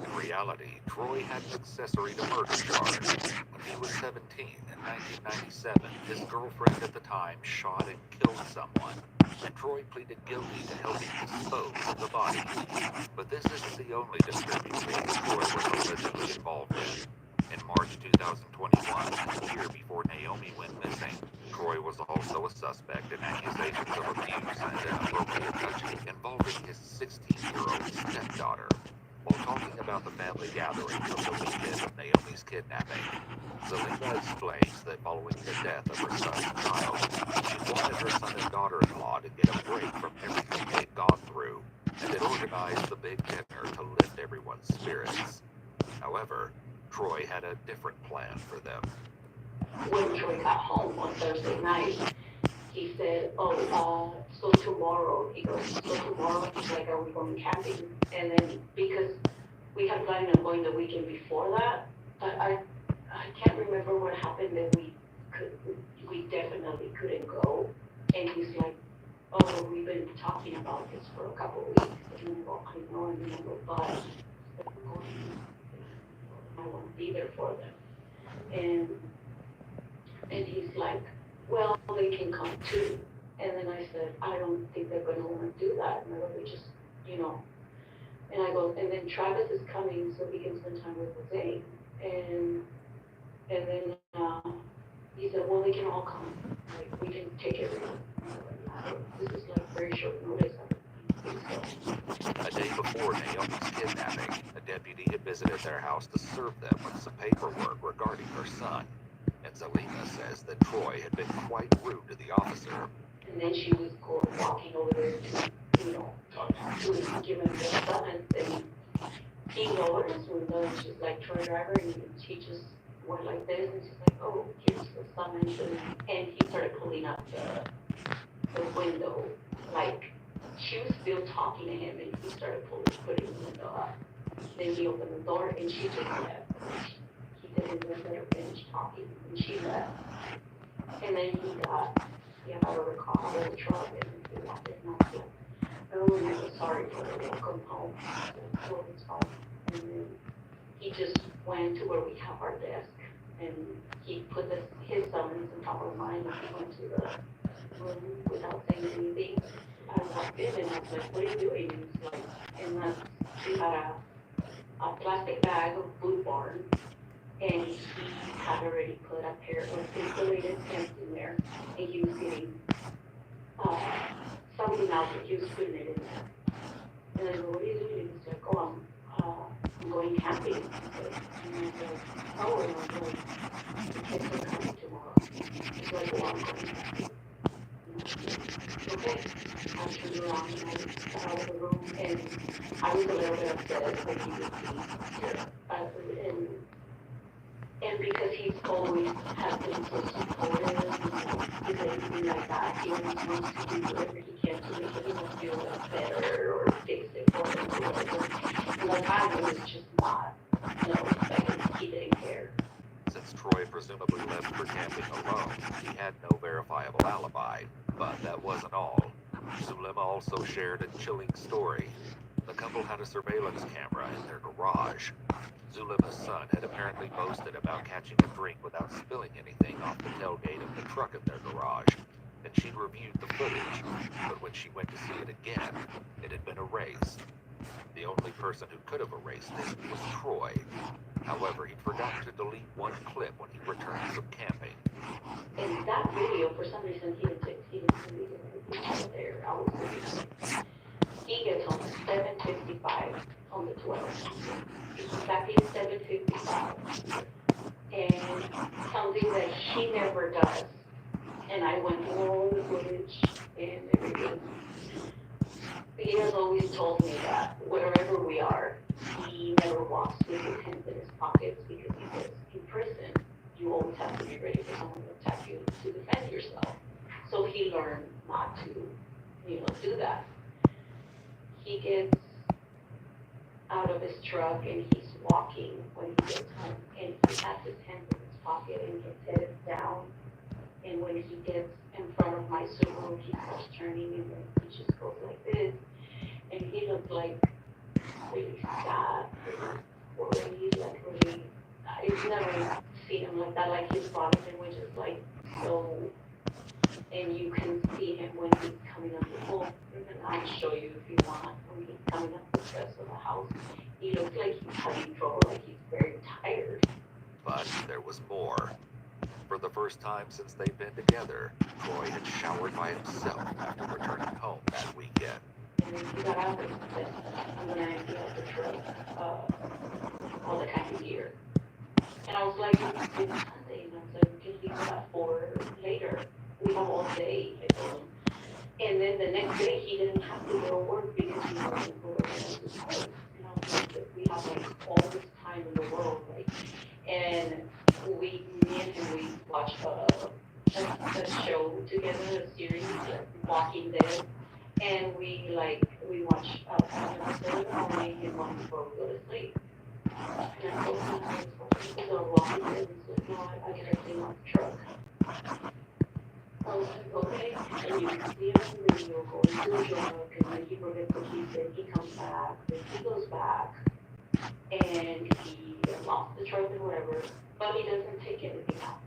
S1: In reality, Troy had an accessory to murder charge. When he was 17 in 1997, his girlfriend at the time shot and killed someone, and Troy pleaded guilty to helping dispose of the body. But this isn't the only disturbing thing Troy was allegedly involved in. In March 2021, a year before Naomi went missing, Troy was also a suspect in accusations of abuse and inappropriate touching involving his 16-year-old stepdaughter. While talking about the family gatherings of the weekend of Naomi's kidnapping, Zelina explains that following the death of her son's child, she wanted her son and daughter-in-law to get a break from everything they'd gone through, and had organized the big dinner to lift everyone's spirits. However, Troy had a different plan for them.
S16: When Troy got home on Thursday night, he said, oh, so tomorrow, he goes, so tomorrow, he's like, are we going camping? And then, because we had planned on going the weekend before that, I can't remember what happened that we definitely couldn't go. And he's like, oh, we've been talking about this for a couple of weeks. And I go, I know, but I won't be there for them. And he's like, well, they can come too. And then I said, I don't think they're gonna wanna do that. And I go, we just, you know. And I go, and then Travis is coming so he can spend time with Jose. And then he said, well, they can all come. Like, we can take everyone. This is like very short notice.
S1: A day before Naomi's kidnapping, a deputy had visited their house to serve them with some paperwork regarding her son. And Zelina says that Troy had been quite rude to the officer.
S16: And then she was walking over there to, you know, to give him the summons, and he lowered his window, and she's like, Troy Driver, and she just went like this, and she's like, oh, here's the summons, and he started pulling up the window, like, she was still talking to him, and he started putting the window up. Then he opened the door, and she just left. He didn't let her finish talking, and she left. And then he got out of the car, out of the truck, and he walked in, and I was like, oh, I'm so sorry for the welcome home. I said, oh, it's fine. And then he just went to where we have our desk, and he put his summons on top of mine, and he went to the room without saying anything. I walked in, and I was like, what are you doing? And he's like, and he had a plastic bag of Boot Barn, and he had already put a pair of insulated pants in there, and he was getting something else, and he was putting it in there. And I go, what are you doing? And he's like, oh, I'm going camping. And I go, oh, and I was like, the kids are coming tomorrow. He's like, well, I'm going camping. And I was like, okay. I turned around and I got out of the room, and I was a little bit upset that he would be here. And because he's always has been so supportive, and anything like that, he always wants to do whatever he can to make everyone feel like better or fix it for him or whatever. And like I was just not, like he didn't care.
S1: Since Troy presumably left for camping alone, he had no verifiable alibi. But that wasn't all. Zulema also shared a chilling story. The couple had a surveillance camera in their garage. Zulema's son had apparently boasted about catching a drink without spilling anything off the tailgate of the truck in their garage, and she'd reviewed the footage, but when she went to see it again, it had been erased. The only person who could have erased it was Troy. However, he'd forgotten to delete one clip when he returned from camping.
S16: And that video, for some reason, he didn't delete it out there. I was looking. He gets home at 7:55 on the 12th. Exactly 7:55. And something that he never does. And I went through all the footage and everything. He has always told me that wherever we are, he never walks with his hands in his pockets because he was in prison. you always have to be ready for someone to attack you to defend yourself. So he learned not to, do that. He gets out of his truck and he's walking when he gets home, and he has his hands in his pocket and his head is down. And when he gets in front of my Subaru, he starts turning and then he just goes like this. And he looked like really sad, or really, like really, I've never seen him like that. Like his body language is like so, and you can see him when he's coming up the home. I'll show you if you want. When he's coming up the steps of the house, he looks like he's having trouble, like he's very tired.
S1: But there was more. For the first time since they'd been together, Troy had showered by himself after returning home that weekend.
S16: And then he got out and said, I'm gonna empty out the truck all the time of year. And I was like, it's Sunday, and I was like, we can leave it at 4 later. We have all day, I told him. And then the next day, he didn't have to go to work because he wasn't going to his place. And I was like, we have like all this time in the world, like, and me and him, we watched a show together, a series, like Walking Dead. And we watch an episode in the morning and one before we go to sleep. And I told him, I was going to walk in, and he's like, no, I gotta clean out the truck. I was like, okay. And you can see him in the video going to the truck, and then he forgets the keys, then he comes back, then he goes back, and he locks the truck and whatever, but he doesn't take anything out.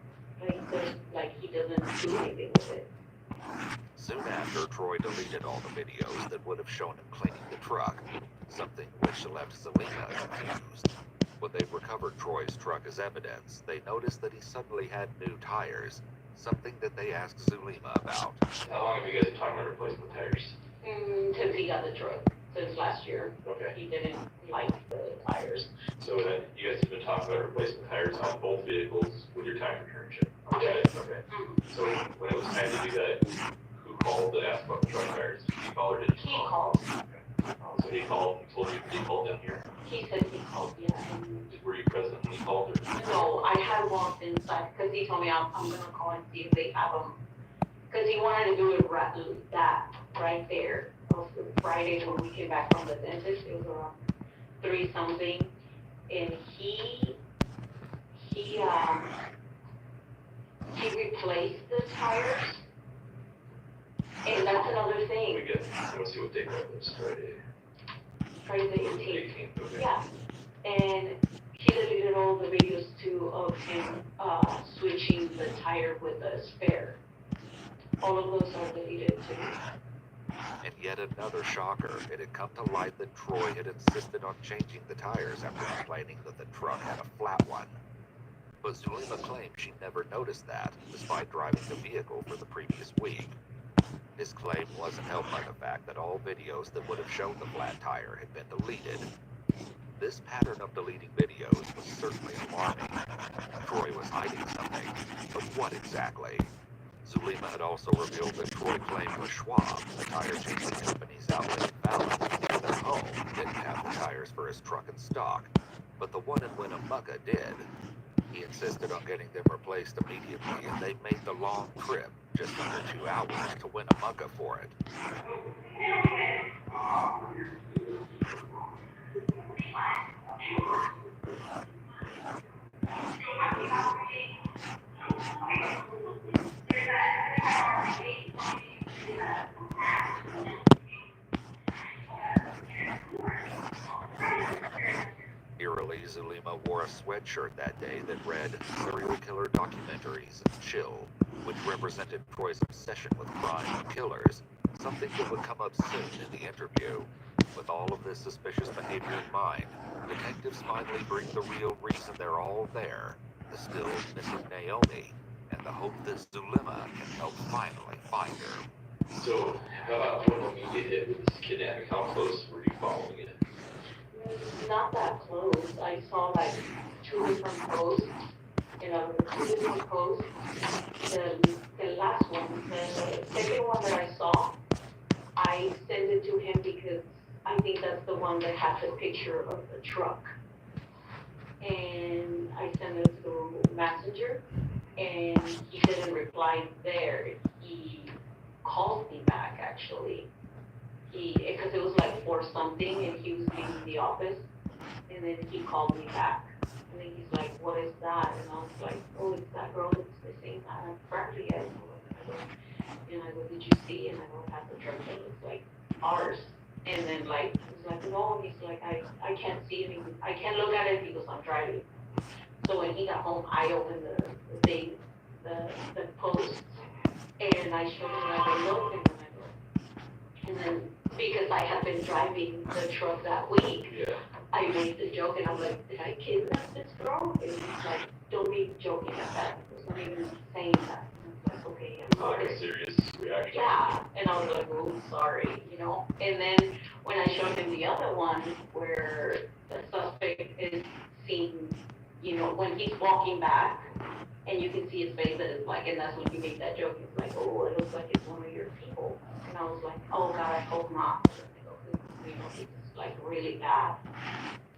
S16: He doesn't do anything with it.
S1: Soon after, Troy deleted all the videos that would have shown him cleaning the truck, something which left Zulema confused. When they recovered Troy's truck as evidence, they noticed that he suddenly had new tires, something that they asked Zulema about.
S6: How long have you guys been talking about replacing the tires?
S16: Since he got the truck, since last year.
S6: Okay.
S16: He didn't like the tires.
S6: So then you guys have been talking about replacing the tires on both vehicles with your time return ship. Okay. Okay. So when it was time to do that, who called to ask about the truck tires? Did he call or did he call?
S16: He called.
S6: Okay. So he called, he told you he called down here?
S16: He said he called, yeah.
S6: Were you present when he called or?
S16: No, I had walked inside because he told me I'm gonna call and see if they have them. Because he wanted to do it right there. It was Friday when we came back from the dentist. It was around 3 something, and he replaced the tires. And that's another thing.
S6: Let's see what date that was,
S16: Friday the 18th.
S6: Okay.
S16: Yeah. And he deleted all the videos too of him switching the tire with a spare. All of those are deleted too.
S1: And yet another shocker, it had come to light that Troy had insisted on changing the tires after complaining that the truck had a flat one. But Zulema claimed she never noticed that, despite driving the vehicle for the previous week. His claim wasn't helped by the fact that all videos that would have shown the flat tire had been deleted. This pattern of deleting videos was certainly alarming. Troy was hiding something, but what exactly? Zulema had also revealed that Troy claimed was Schwab, the tire changing company's outlet in Fallon, near their home, didn't have the tires for his truck in stock, but the one in Winnemucca did. He insisted on getting them replaced immediately, and they made the long trip, just under 2 hours, to Winnemucca for it. Eerily, Zulema wore a sweatshirt that day that read Serial Killer Documentaries Chill, which represented Troy's obsession with crime and killers, something that would come up soon in the interview. With all of this suspicious behavior in mind, detectives finally bring the real reason they're all there, the still missing Naomi, and the hope that Zulema can help finally find her.
S6: So, when you get hit with this kidnapping, how close were you following it?
S16: Not that close. I saw like 2 different posts. 2 different posts. The last one, the second one that I saw, I sent it to him because I think that's the one that had the picture of the truck. and I sent it through Messenger, and he didn't reply there. He called me back actually. Because it was like 4 something, and he was leaving the office, and then he called me back, and then he's like, "What is that?" And I was like, "Oh, it's that girl that's missing. Apparently, I go, and I go, "Did you see?" And I go, "Have the truck," and it's like ours. And then like he's like, "No," he's like, I can't see it. I can't look at it because I'm driving." So when he got home, I opened the thing, the post, and I showed him, I go, "Look," and then because I had been driving the truck that week,
S11: Yeah.
S16: I made the joke, and I'm like, "Did I kidnap this girl?" And he's like, "Don't be joking at that. It's not even saying that." And I was like, "Okay, I'm
S11: It's not
S16: sorry."
S11: a serious reaction.
S16: Yeah, and I was like, "Oh, sorry," you know. And then when I showed him the other one where the suspect is seen, you know, when he's walking back, and you can see his face, and it's like, and that's when he made that joke. He's like, "Oh, it looks like it's one of your people." And I was like, "Oh God, I hope not." You know, it's like really bad.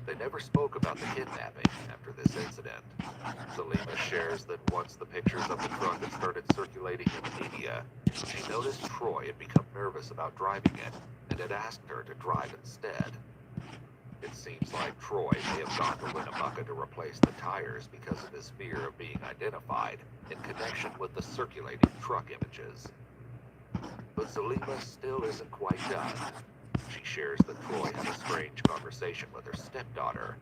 S1: They never spoke about the kidnapping after this incident. Zelima shares that once the pictures of the truck had started circulating in the media, she noticed Troy had become nervous about driving it and had asked her to drive instead. It seems like Troy may have gone to Winnemucca to replace the tires because of his fear of being identified in connection with the circulating truck images. But Zelima still isn't quite done. She shares that Troy had a strange conversation with her stepdaughter.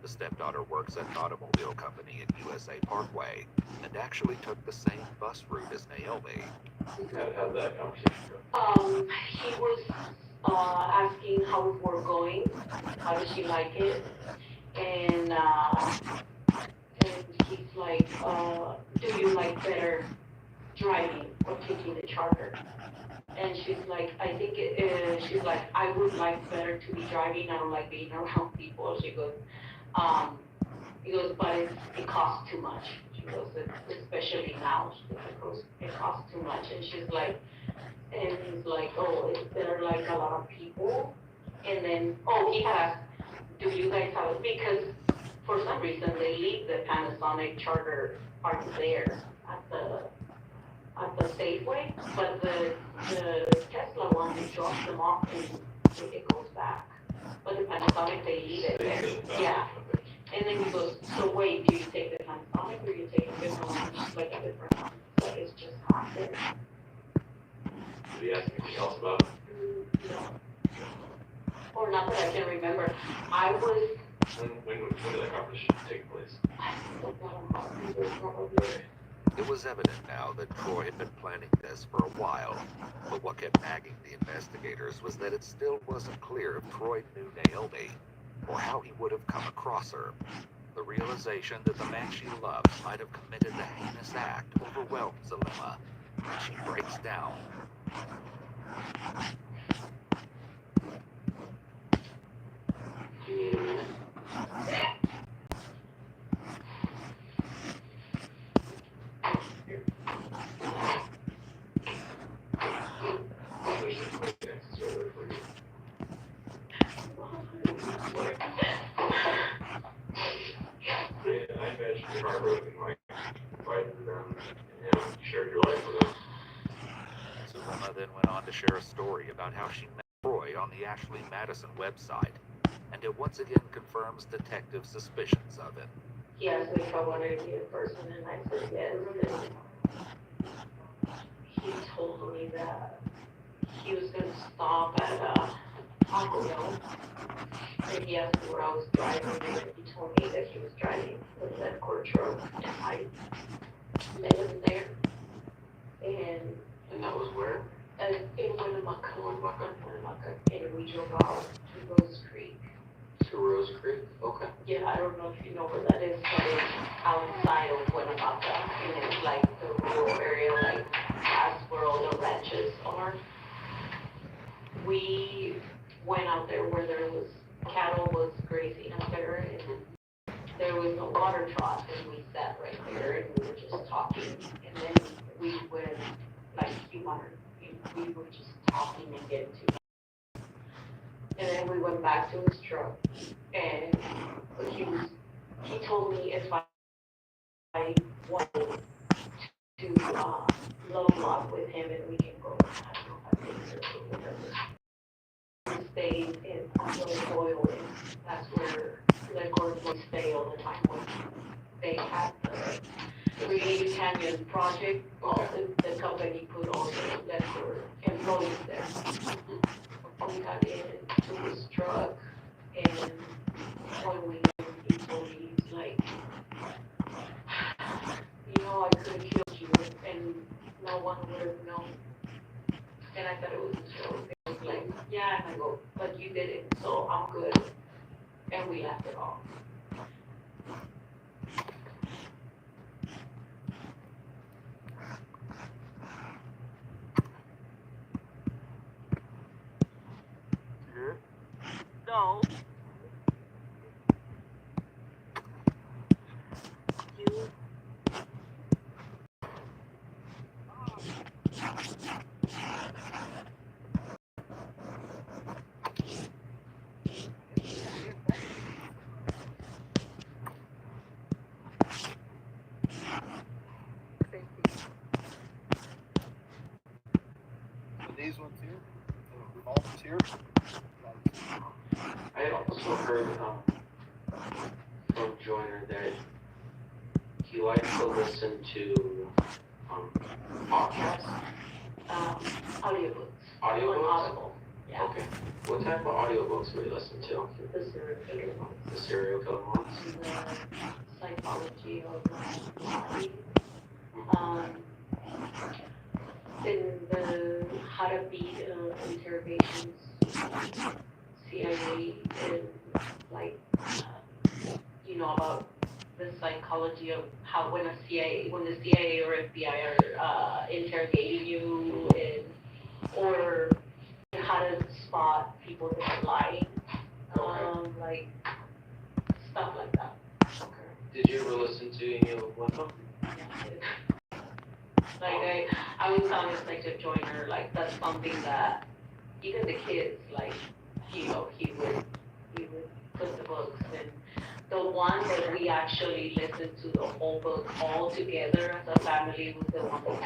S1: The stepdaughter works at an automobile company in USA Parkway and actually took the same bus route as Naomi.
S11: How did that conversation go?
S16: He was asking how we're going, how does she like it, and he's like, "Do you like better driving or taking the charter?" And she's like, "I think she's like, I would like better to be driving. I don't like being around people." She goes, he goes, "But it costs too much." She goes, "Especially now." She goes, "It costs too much." And she's like, and he's like, "Oh, is there like a lot of people?" And then, he had asked, "Do you guys have it?" Because for some reason they leave the Panasonic charger parked there at the Safeway, but the Tesla one, they drop them off and it goes back. But the Panasonic, they leave it there. Yeah. And then he goes, "So wait, do you take the Panasonic or you take a different one?" She's like, "A different one." It's like, it's just not there.
S11: Did he ask anything else about it?
S16: No. Or not that I can remember. I was.
S11: When did that conversation take place?
S16: I don't know, it was probably.
S1: It was evident now that Troy had been planning this for a while, but what kept nagging the investigators was that it still wasn't clear if Troy knew Naomi, or how he would have come across her. The realization that the man she loves might have committed the heinous act overwhelmed Zelima, and she breaks down.
S11: I imagine you're heartbroken, like, fighting them, and shared your life with them.
S1: Zelima then went on to share a story about how she met Troy on the Ashley Madison website, and it once again confirms detectives' suspicions of him.
S16: He asked me if I wanted to be a person, and I said yes. And he told me that he was going to stop at Taco Bell, and he asked me where I was driving, and he told me that he was driving with that court truck, and I met him there.
S11: And that was where?
S16: In Winnemucca, and we drove out to Rose Creek.
S11: To Rose Creek? Okay.
S16: Yeah, I don't know if you know where that is, but it's outside of Winnemucca, and it's like the rural area, like that's where all the ranches are. We went out there where there was cattle was grazing out there, and there was a water trough, and we sat right there, and we were just talking, and then we went like we were just talking and getting to. And then we went back to his truck, and he was he told me if I wanted to level up with him and we can go, I don't know, 5 days or whatever. Stay in Oil, and that's where the Gordon stay all the time when they had the Creative Canyon project. All the company put all the Ledford employees there. We got in to his truck, and when we he told me, he's like, you know, I could have killed you, and no one would have known. And I thought it was a joke. I was like, yeah, and I go, but you did it, so I'm good. And we laughed it off.
S3: No. You.
S12: These ones here, the revolvers here.
S6: I also heard from Joyner that he likes to listen to podcasts.
S16: Audiobooks.
S6: Audiobooks?
S16: Audible. Yeah.
S6: Okay. What type of audiobooks do you listen to?
S16: The serial killer ones.
S6: The serial killer ones?
S16: The psychology of the body. In the how to beat interrogations, CIA, and like, you know, about the psychology of how when the CIA or FBI are interrogating you, and or how to spot people that are lying, like stuff like that.
S6: Okay. Did you ever listen to any of one of them?
S16: Yeah, I did. Like I was telling Detective Joyner, like that's something that even the kids, like, you know, he would put the books, and the one that we actually listened to the whole book all together as a family was the one with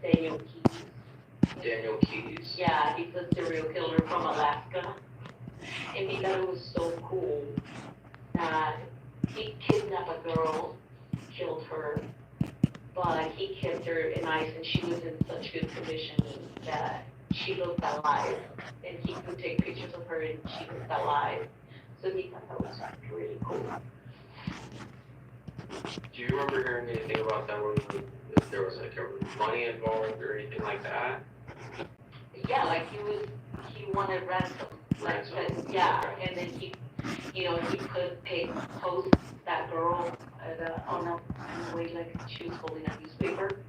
S16: Daniel Keyes.
S6: Daniel Keyes?
S16: Yeah, he's a serial killer from Alaska, and he thought it was so cool that he kidnapped a girl, killed her, but he kept her in ice, and she was in such good condition that she looked alive, and he could take pictures of her, and she looked alive. So he thought that was really cool.
S6: Do you remember hearing anything about that one? If there was like money involved or anything like that?
S16: Yeah, like he wanted ransom.
S6: Ransom?
S16: Yeah, and then he could post that girl on a way, like she was holding a newspaper,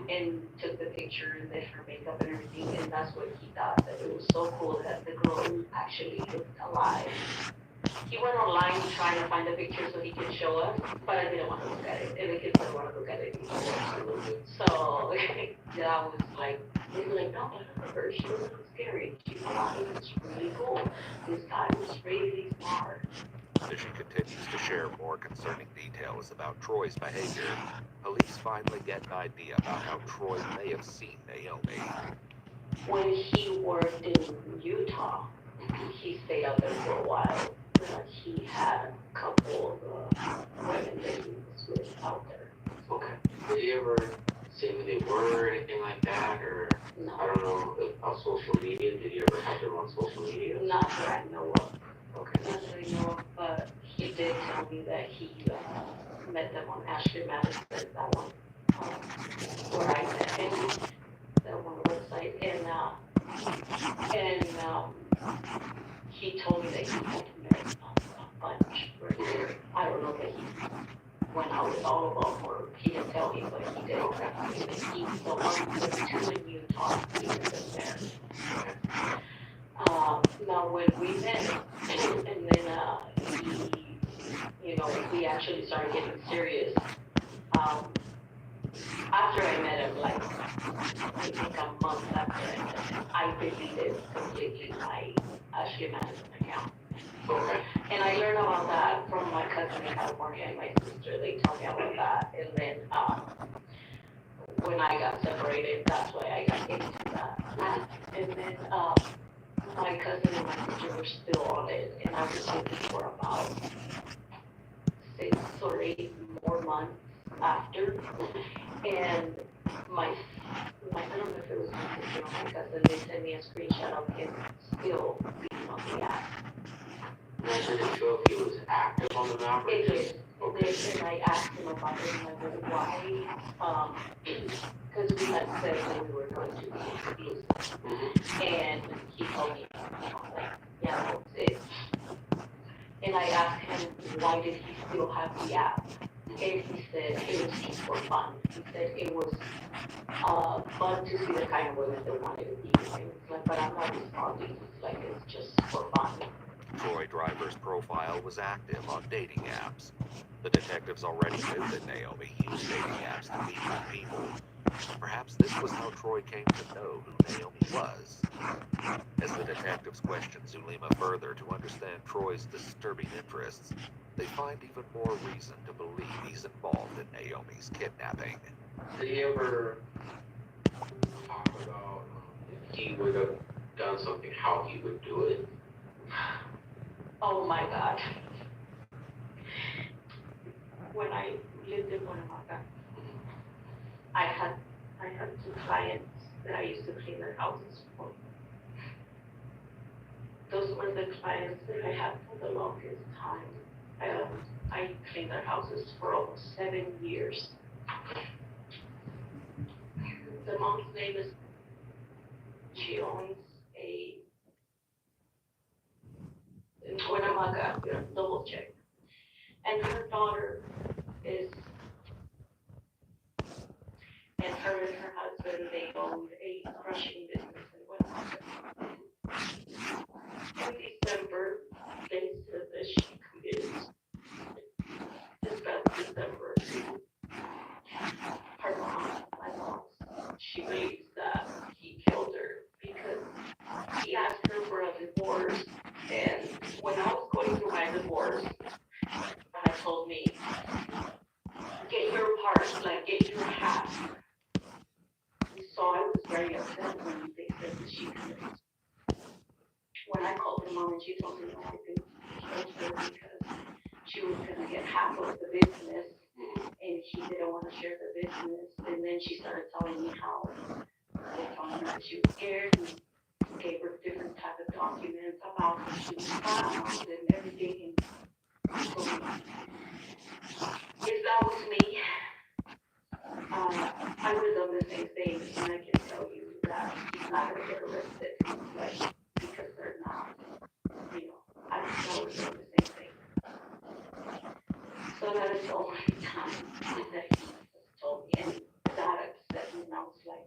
S16: and took the picture and did her makeup and everything, and that's what he thought, that it was so cool that the girl actually looked alive. He went online trying to find the picture so he could show us, but I didn't want to look at it, and the kids didn't want to look at it either. So that was like, they were like, no, but look at her, she doesn't look scary, she's alive, it's really cool. This guy was really smart.
S1: As she continues to share more concerning details about Troy's behavior, police finally get an idea about how Troy may have seen Naomi.
S16: When he worked in Utah, he stayed out there for a while. He had a couple of women that he was with out there.
S6: Okay. Did you ever say who they were or anything like that? Or,
S16: no.
S6: I don't know, on social media? Did you ever have them on social media?
S16: Not that I know of.
S6: Okay.
S16: Not that I know of, but he did tell me that he met them on Ashley Madison, that one, where I met him, that one website, and he told me that he had met a bunch right there. I don't know that he went out with all of them, or he didn't tell me, but he did definitely that he's the one with two in Utah, he was there. Now when we met, and then we actually started getting serious. After I met him, like I think a month after I met him, I deleted completely my Ashley Madison account.
S6: Okay.
S16: And I learned about that from my cousin in California and my sister. They told me about that. And then when I got separated, that's why I got into that. And then my cousin and my sister were still on it, and I was with it for about 6 or 8 more months after. And I don't know if it was my sister or my cousin, they sent me a screenshot of him still being on the app.
S6: That didn't show if he was active on the map.
S16: It did. And I asked him about it, and I said, why? Because we had said that we were going to be exclusive. And he told me, like, yeah, that's it. And I asked him, why did he still have the app? And he said it was just for fun. He said it was fun to see the kind of women that wanted to be with him. It's like, but I'm not responding. It's like, it's just for fun.
S1: Troy Driver's profile was active on dating apps. The detectives already knew that Naomi used dating apps to meet new people. Perhaps this was how Troy came to know who Naomi was. As the detectives questioned Zulema further to understand Troy's disturbing interests, they find even more reason to believe he's involved in Naomi's kidnapping.
S6: Did he ever talk about if he would have done something, how he would do it?
S16: Oh my God. When I lived in Guatemala, I had 2 clients that I used to clean their houses for. Those were the clients that I had for the longest time. I cleaned their houses for almost 7 years. The mom's name is, she owns in Guatemala, double check. And her daughter is, and her husband, they owned a crushing business in Guatemala. In December, they said that she committed this past December. Her mom, my mom, she believes that he killed her because he asked her for a divorce. And when I was going through my divorce, I told me, get your part, like get your half. So I was very upset when they said that she committed. When I called her mom and she told me, no, I think he killed her because she was going to get half of the business and he didn't want to share the business. And then she started telling me how they told her that she was scared and gave her different type of documents about how she was found and everything. And so if that was me, I would have done the same thing. And I can tell you that he's not going to get arrested, like, because they're not, I would have done the same thing. So that is the only time that he told me, and that upset me, and I was like,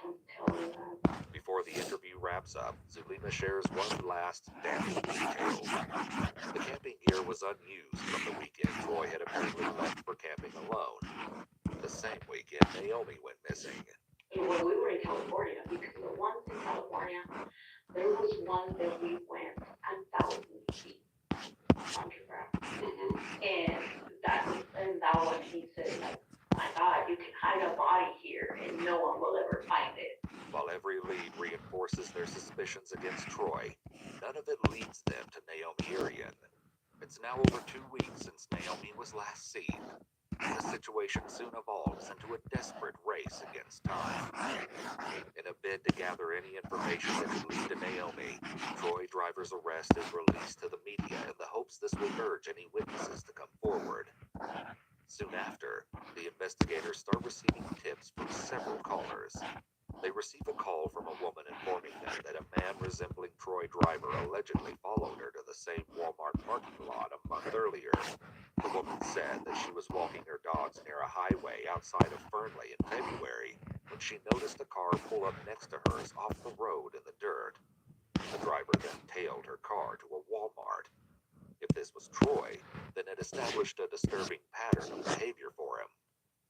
S16: don't tell me that.
S1: Before the interview wraps up, Zulema shares one last damning detail. The camping gear was unused from the weekend Troy had apparently left for camping alone. The same weekend Naomi went missing.
S16: And when we were in California, because the ones in California, there was one that we went 1,000 feet underground. And that one he said, like, my God, you can hide a body here and no one will ever find it.
S1: While every lead reinforces their suspicions against Troy, none of it leads them to Naomi Irian. It's now over 2 weeks since Naomi was last seen. The situation soon evolves into a desperate race against time. In a bid to gather any information that could lead to Naomi, Troy Driver's arrest is released to the media in the hopes this will urge any witnesses to come forward. Soon after, the investigators start receiving tips from several callers. They receive a call from a woman informing them that a man resembling Troy Driver allegedly followed her to the same Walmart parking lot a month earlier. The woman said that she was walking her dogs near a highway outside of Fernley in February when she noticed a car pull up next to hers off the road in the dirt. The driver then tailed her car to a Walmart. If this was Troy, then it established a disturbing pattern of behavior for him.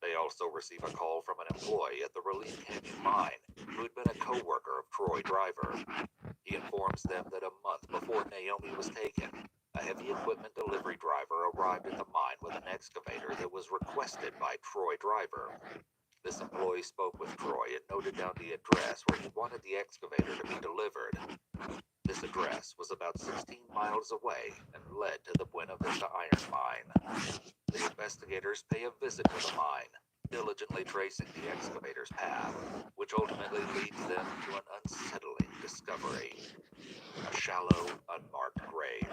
S1: They also receive a call from an employee at the Relief Canyon mine who had been a co-worker of Troy Driver. He informs them that a month before Naomi was taken, a heavy equipment delivery driver arrived at the mine with an excavator that was requested by Troy Driver. This employee spoke with Troy and noted down the address where he wanted the excavator to be delivered. This address was about 16 miles away and led to the Buena Vista iron mine. The investigators pay a visit to the mine, diligently tracing the excavator's path, which ultimately leads them to an unsettling discovery: a shallow, unmarked grave.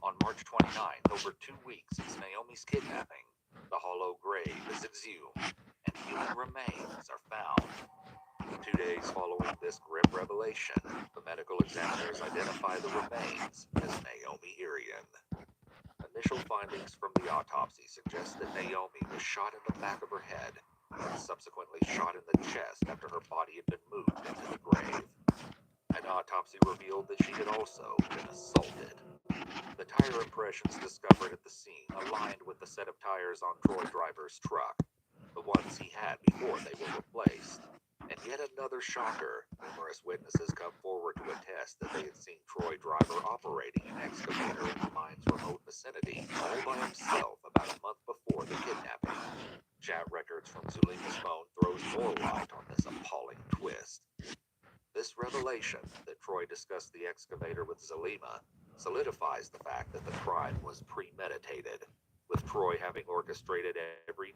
S1: On March 29th, over 2 weeks since Naomi's kidnapping, the hollow grave is exhumed, and human remains are found. 2 days following this grim revelation, the medical examiners identify the remains as Naomi Irian. Initial findings from the autopsy suggest that Naomi was shot in the back of her head and subsequently shot in the chest after her body had been moved into the grave. An autopsy revealed that she had also been assaulted. The tire impressions discovered at the scene aligned with the set of tires on Troy Driver's truck, the ones he had before they were replaced. And yet another shocker: numerous witnesses come forward to attest that they had seen Troy Driver operating an excavator in the mine's remote vicinity, all by himself about a month before the kidnapping. Chat records from Zulima's phone throws more light on this appalling twist. This revelation that Troy discussed the excavator with Zulima solidifies the fact that the crime was premeditated, with Troy having orchestrated every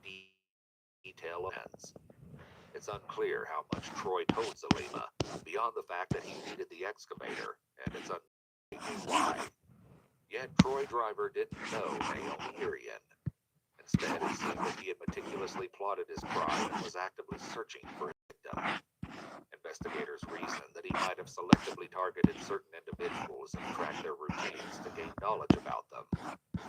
S1: detail of ends. It's unclear how much Troy told Zulima, beyond the fact that he needed the excavator, and it's unclear why. Yet Troy Driver didn't know Naomi Irian. Instead, it seemed that he had meticulously plotted his crime and was actively searching for a victim. Investigators reason that he might have selectively targeted certain individuals and tracked their routines to gain knowledge about them.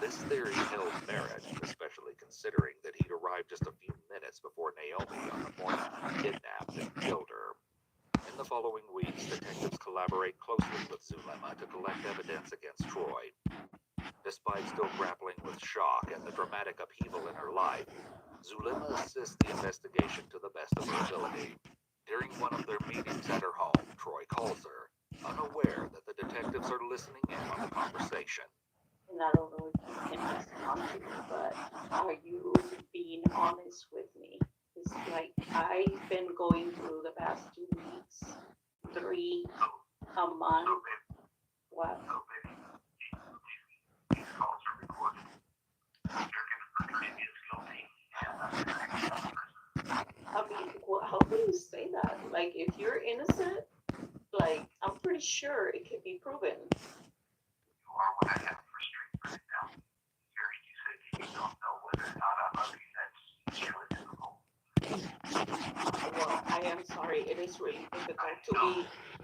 S1: This theory held merit, especially considering that he'd arrived just a few minutes before Naomi on the morning he kidnapped and killed her. In the following weeks, detectives collaborate closely with Zulema to collect evidence against Troy. Despite still grappling with shock and the dramatic upheaval in her life, Zulema assists the investigation to the best of her ability. During one of their meetings at her home, Troy calls her, unaware that the detectives are listening in on the conversation.
S3: And I don't know if you can respond to me, but are you being honest with me? It's like I've been going through the past 2 weeks, 3 a month. What? I mean, well, how can you say that? Like, if you're innocent, like, I'm pretty sure it could be proven.
S6: You are what I have for straight right now. Hearing you said you don't know whether or not I love you, that's really difficult.
S3: Well, I am sorry. It is really difficult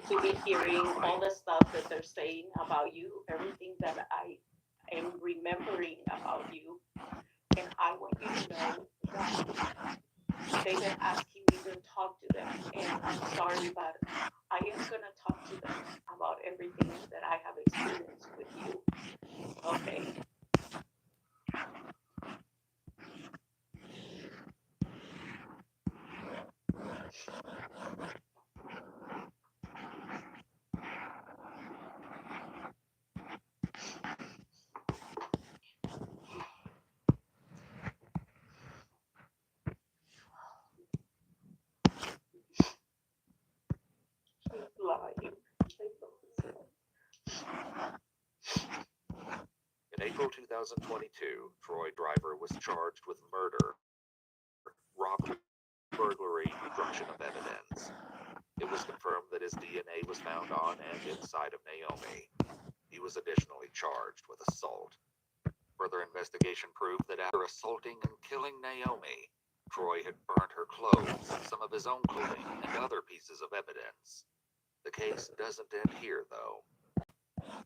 S3: to be hearing all the stuff that they're saying about you, everything that I am remembering about you, and I want you to know that they've been asking me to talk to them, and I'm sorry, but I am gonna talk to them about everything that I have experienced with you. Okay. Lies.
S1: 2022, Troy Driver was charged with murder, robbery, burglary, destruction of evidence. It was confirmed that his DNA was found on and inside of Naomi. He was additionally charged with assault. Further investigation proved that after assaulting and killing Naomi, Troy had burned her clothes, some of his own clothing, and other pieces of evidence. The case doesn't end here, though.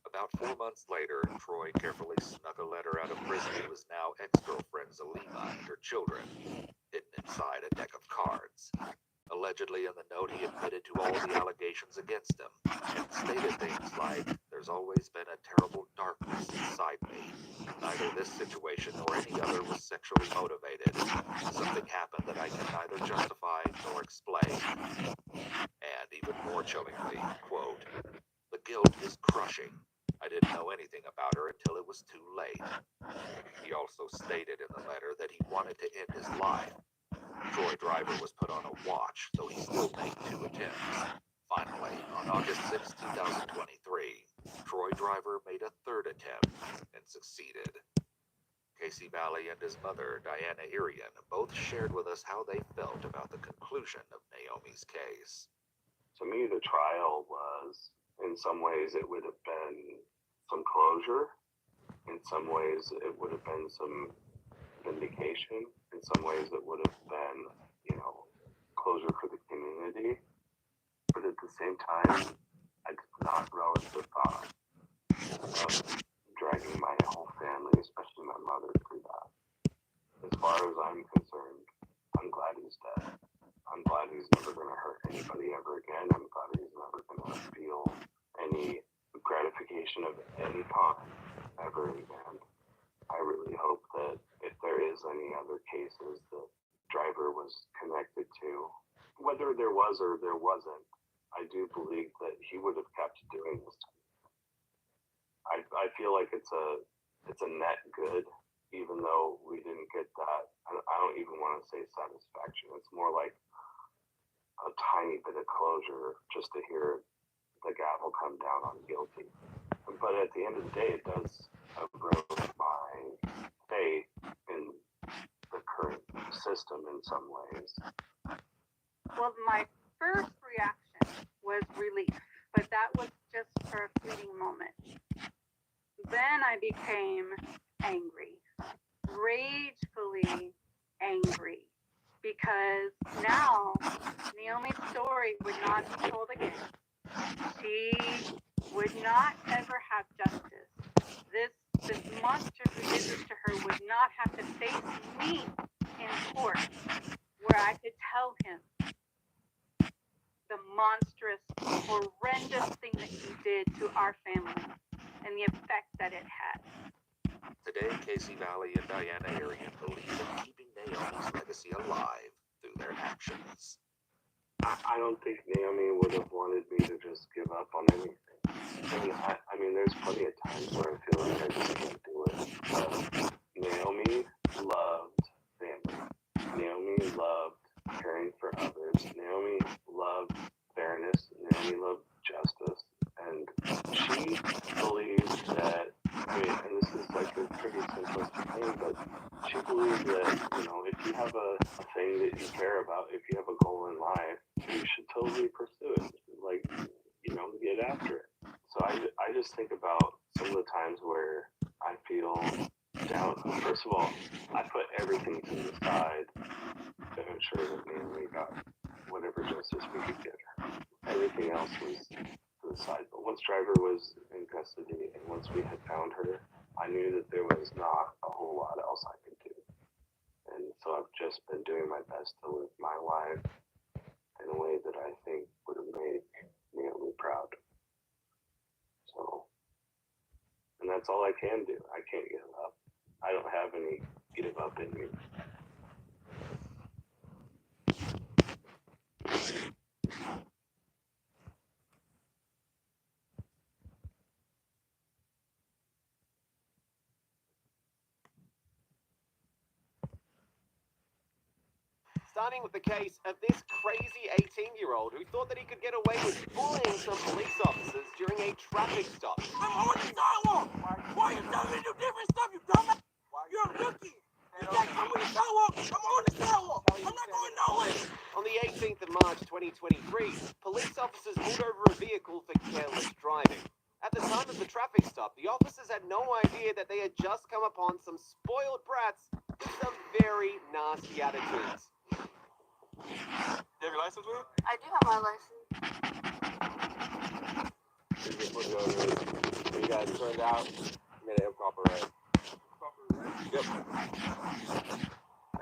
S1: About 4 months later, Troy carefully snuck a letter out of prison to his now ex-girlfriend Zalima and her children, hidden inside a deck of cards. Allegedly, in the note, he admitted to all the allegations against him and stated things like, "There's always been a terrible darkness inside me. Neither this situation nor any other was sexually motivated. Something happened that I can neither justify nor explain." And even more chillingly, quote, "The guilt is crushing. I didn't know anything about her until it was too late." He also stated in the letter that he wanted to end his life. Troy Driver was put on a watch, though he still made 2 attempts. Finally, on August 6, 2023, Troy Driver made a 3rd attempt and succeeded. Casey Valley and his mother, Diana Irian, both shared with us how they felt about the conclusion of Naomi's case.
S6: To me, the trial was, in some ways, it would have been some closure. In some ways, it would have been some vindication. In some ways, it would have been, closure for the community. But at the same time, I did not relish the thought of dragging my whole family, especially my mother, through that. As far as I'm concerned, I'm glad he's dead. I'm glad he's never going to hurt anybody ever again. I'm glad he's never going to feel any gratification of any kind ever again. I really hope that if there is any other cases that Driver was connected to, whether there was or there wasn't, I do believe that he would have kept doing this. I feel like it's a net good, even though we didn't get that. I don't even want to say satisfaction. It's more like a tiny bit of closure just to hear the gavel come down on guilty. But at the end of the day, it does erode my faith in the current system in some ways.
S9: Well, my first reaction was relief, but that was just for a fleeting moment. Then I became angry, ragefully angry, because now Naomi's story would not be told again. She would not ever have justice. This monster who did this to her would not have to face me in court, where I could tell him the monstrous, horrendous thing that he did to our family and the effect that it had.
S1: Today, Casey Valley and Diana Irian believe in keeping Naomi's legacy alive through their actions.
S6: I don't think Naomi would have wanted me to just give up on anything. I mean, there's plenty of times where I feel like I just can't do it. But Naomi loved family. Naomi loved caring for others. Naomi loved fairness. Naomi loved justice. And she believed that, and this is like a pretty simplistic thing, but she believed that, if you have a thing that you care about, if you have a goal in life, you should totally pursue it. Like, get after it. So I just think about some of the times where I feel down. First of all, I put everything to the side to ensure that Naomi got whatever justice we could get her. Everything else was to the side. But once Driver was in custody and once we had found her, I knew that there was not a whole lot else I could do. And so I've just been doing my best to live my life in a way that I think would have made Naomi proud. So, and that's all I can do. I can't give up. I don't have any give up in me.
S2: Starting with the case of this crazy 18-year-old who thought that he could get away with bullying some police officers during a traffic stop.
S17: I'm on the sidewalk! Why are you telling me to do different stuff, you dumb officers pulled over a vehicle for careless driving. At the time of the traffic stop, the officers had no idea that they had just come upon some spoiled brats with some very nasty attitudes.
S10: Do you have your license with you?
S5: I do have my license.
S13: When you guys turned out, you made an improper right. Yep.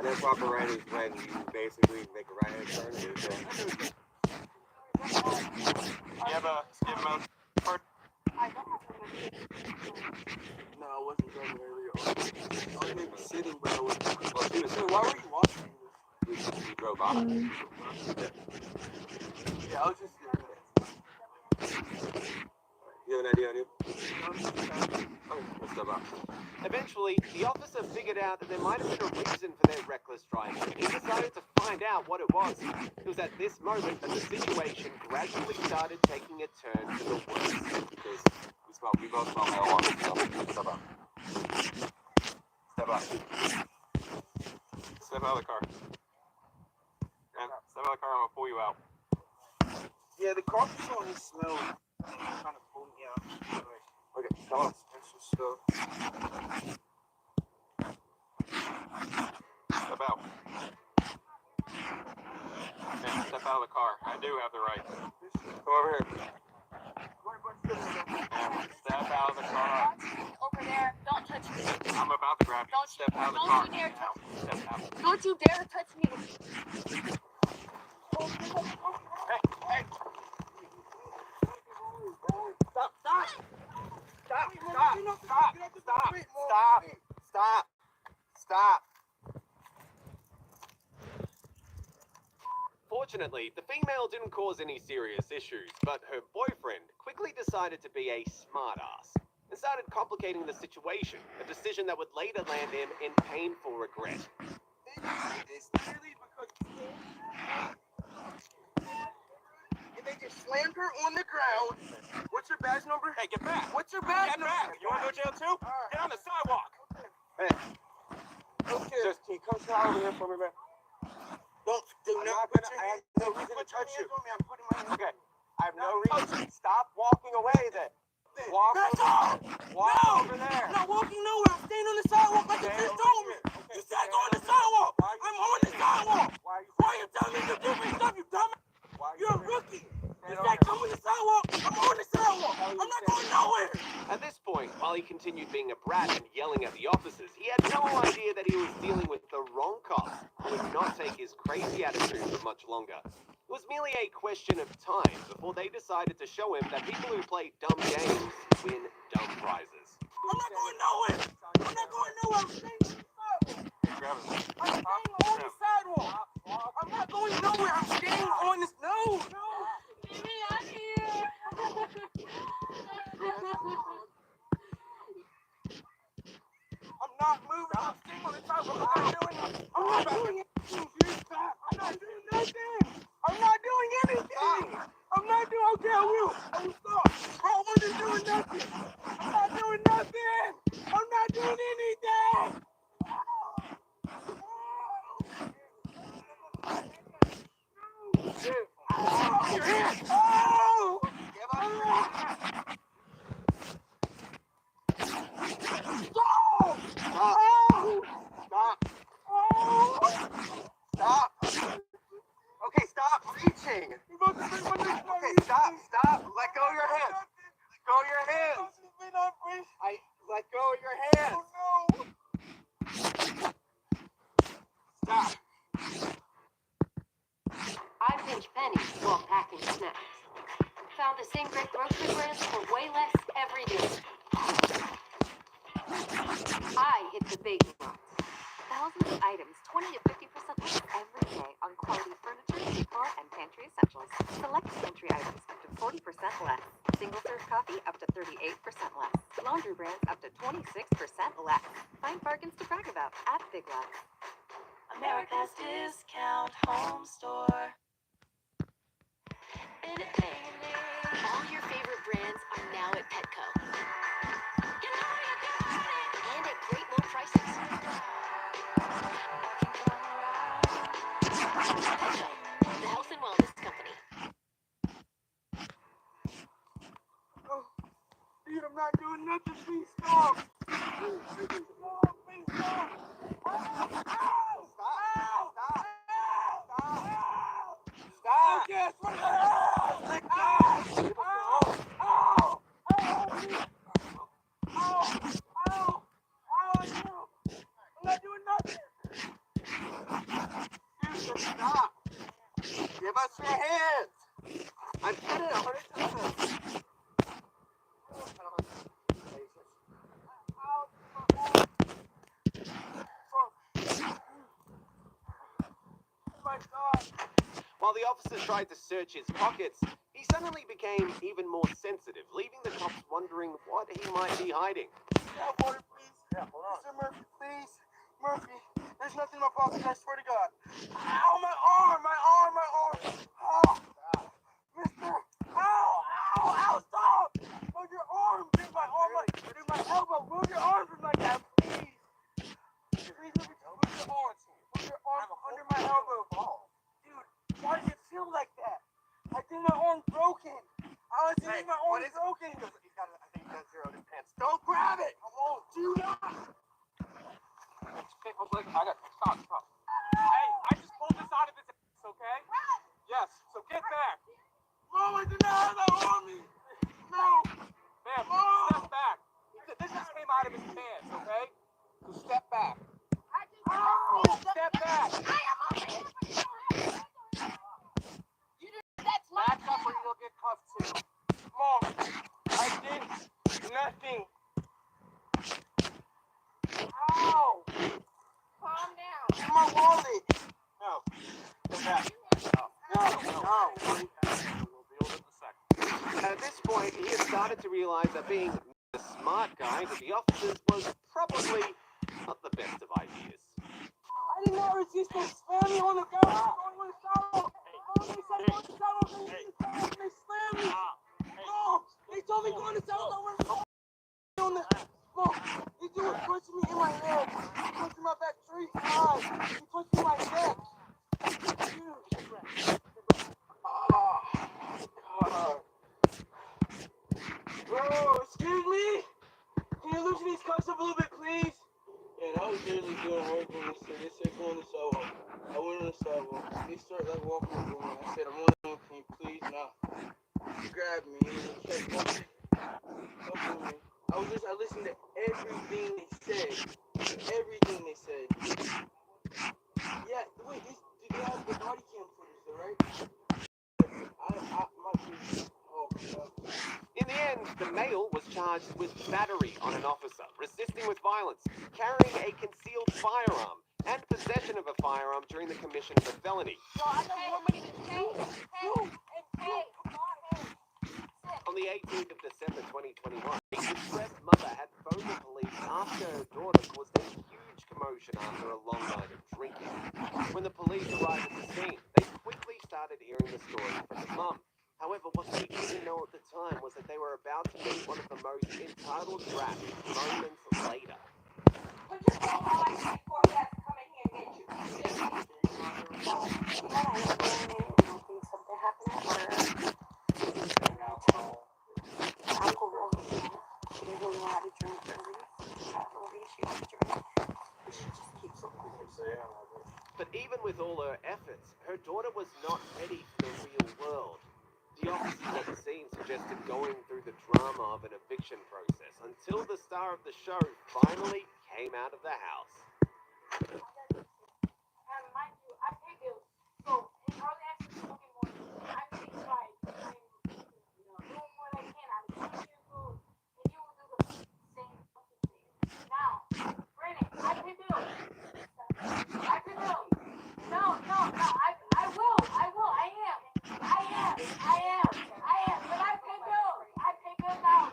S13: An improper right is when you basically make a right-hand turn.
S10: You have a card?
S5: I don't have a license.
S13: No, I wasn't driving earlier. I was maybe sitting, but I was. Well, she was. Why were you watching this? We drove off. Yeah, I was just. You have an idea on you? Let's step out.
S17: Eventually, the officer figured out that there might have been a reason for their reckless driving, and he decided to find out what it was. It was at this moment that the situation gradually started taking a turn for the worse.
S13: Because we both smell marijuana. Step out. Step out.
S10: Step out of the car. And step out of the car, I'm gonna pull you out.
S13: Yeah, the car was on his smell. Kind of pulled me out. Okay, come on. That's just stuff.
S10: Step out. And step out of the car. I do have the right.
S13: Come over here.
S10: And step out of the car.
S5: Over there. Don't touch me.
S10: I'm about to grab you.
S5: Don't
S10: Step out of the
S5: don't
S10: car.
S5: you dare touch me.
S10: Step out.
S5: Don't you dare touch me.
S10: Hey.
S17: Stop. Fortunately, the female didn't cause any serious issues, but her boyfriend quickly decided to be a smartass and started complicating the situation, a decision that would later land him in painful regret.
S13: It's literally because and they just slammed her on the ground. What's your badge number?
S10: Hey, get back.
S13: What's your badge number?
S10: Get back. You want to go to jail too? Get on the sidewalk.
S13: Hey. Just can you come try over here for me, man? Don't do nothing. I have no reason to touch you. Okay. I have no reason. Stop walking away then. Walk over there. I'm not walking nowhere. I'm staying on the sidewalk like you just told me. You said go on the sidewalk. I'm on the sidewalk. Why are you telling me to do different stuff, you dumb? You're a rookie. You said come on the sidewalk. I'm on the sidewalk. I'm not going nowhere.
S17: At this point, while he continued being a brat and yelling at the officers, he had no idea that he was dealing with the wrong cops who would not take his crazy attitude for much longer. It was merely a question of time before they decided to show him that people who play dumb games win dumb prizes.
S13: I'm not going nowhere. I'm not going nowhere. I'm staying on the sidewalk. I'm not going nowhere. I'm staying on this. No.
S5: Get me out of here.
S13: I'm not moving. I'm staying on the sidewalk. I'm not doing anything. I'm not doing anything. I'm not doing nothing. I'm not doing anything. I'm not doing. Okay, I will. I will stop. I wasn't doing nothing. I'm not doing nothing. I'm not doing anything. Oh, your hand. Oh! Stop! Stop! Stop! Okay, stop reaching. Okay, stop. Let go of your hands. Let go of your hands. Let go of your hands. Stop.
S16: I pinch pennies while packing snacks. Found the same great grocery brands for way less every day. I hit the big lots. Thousands of items, 20 to 50% less every day on quality furniture, decor, and pantry essentials. Select pantry items up to 40% less. Single-serve coffee up to 38% less. Laundry brands up to 26% less. Find bargains to brag about at Big Lots.
S5: America's Discount Home Store.
S16: All your favorite brands are now at Petco. And at great low prices. Petco, the health and wellness company.
S13: I'm not doing nothing. Please stop. Please stop. Please stop. Stop! Yes, what the hell? Let go! Ow! Ow! Ow! Ow! Ow! I'm not doing nothing! Dude, stop! Give us your hands! I've said it 100 times.
S17: While the officer tried to search his pockets, he suddenly became even more sensitive, leaving the cops wondering what he might be hiding.
S13: Have water, please. Yeah, hold on. Mr. Murphy, please. Murphy, there's nothing in my pocket, I swear to God. Ow, my arm, my arm, my arm. Ow. Mister, ow, ow, ow, stop. Move your arm. There's my arm, there's my elbow. Move your arm from my dad, please. Please, move your arm. Move your arm under my elbow. Dude, why does it feel like that? I think my arm's broken. I honestly think my arm's broken. I think he's got zeroed his pants. Don't grab it. I won't. Do not.
S2: Okay, I got stop. Hey, I just pulled this out of his ass, okay? Yes, so get back.
S13: Mom, I did not have that on me. No.
S2: Man, step back. This just came out of his pants, okay? So step back. Step back. Back up or you'll get cuffed too.
S13: Mom, I did nothing. Ow.
S3: Calm down.
S13: Give my wallet.
S2: No. Get back.
S13: No.
S2: We'll deal with it in a second.
S17: At this point, he had started to realize that being the smart guy to the officers was probably not the best of ideas.
S13: I did not resist. They slammed me on the ground. Going with the saddle. They said go in the saddle. They slammed me. Mom, they told me go in the saddle. I went on the. Mom, this dude was punching me in my head. He punched my back 3 times. He punched my neck. Dude. Oh, God. Bro, excuse me? Can you loosen these cuffs up a little bit, please? Yeah, that was literally doing everything they said. They said go on the sidewalk. I went on the sidewalk. They started like walking over me. I said, I'm on the can you please not? He grabbed me and he kept walking over me. I listened to everything they said. Everything they said. Yeah, wait, did they have the body cam footage though, right?
S17: In the end, the male was charged with battery on an officer, resisting with violence, carrying a concealed firearm, and possession of a firearm during the commission of a felony.
S3: No, I got more money than you. Hey,
S17: On the 18th of December 2021, a distressed mother had phoned the police after her daughter caused a huge commotion after a long night of drinking. When the police arrived at the scene, they quickly started hearing the story from the mum. However, what they didn't know at the time was that they were about to meet one of the most entitled brats moments later.
S3: put your phone on like that before he has to come in here and get you.
S5: I think something happened at work. Alcohol. She doesn't know how to drink really. She has to drink. She just keeps on.
S17: But even with all her efforts, her daughter was not ready for the real world. The officers at the scene suggested going through the drama of an eviction process until the star of the show finally came out of the house.
S3: And mind you, I pay bills. So in early access smoking morning, I make like doing what I can. I'm teaching you food, and you will do the same fucking thing. Now, granted, I pay bills. I pay bills. No, I will. I am. But I pay bills. I pay bills now.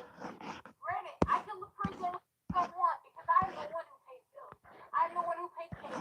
S3: Granted, I can look crazy if I want because I'm the one who pays bills. I'm the one who pays cash.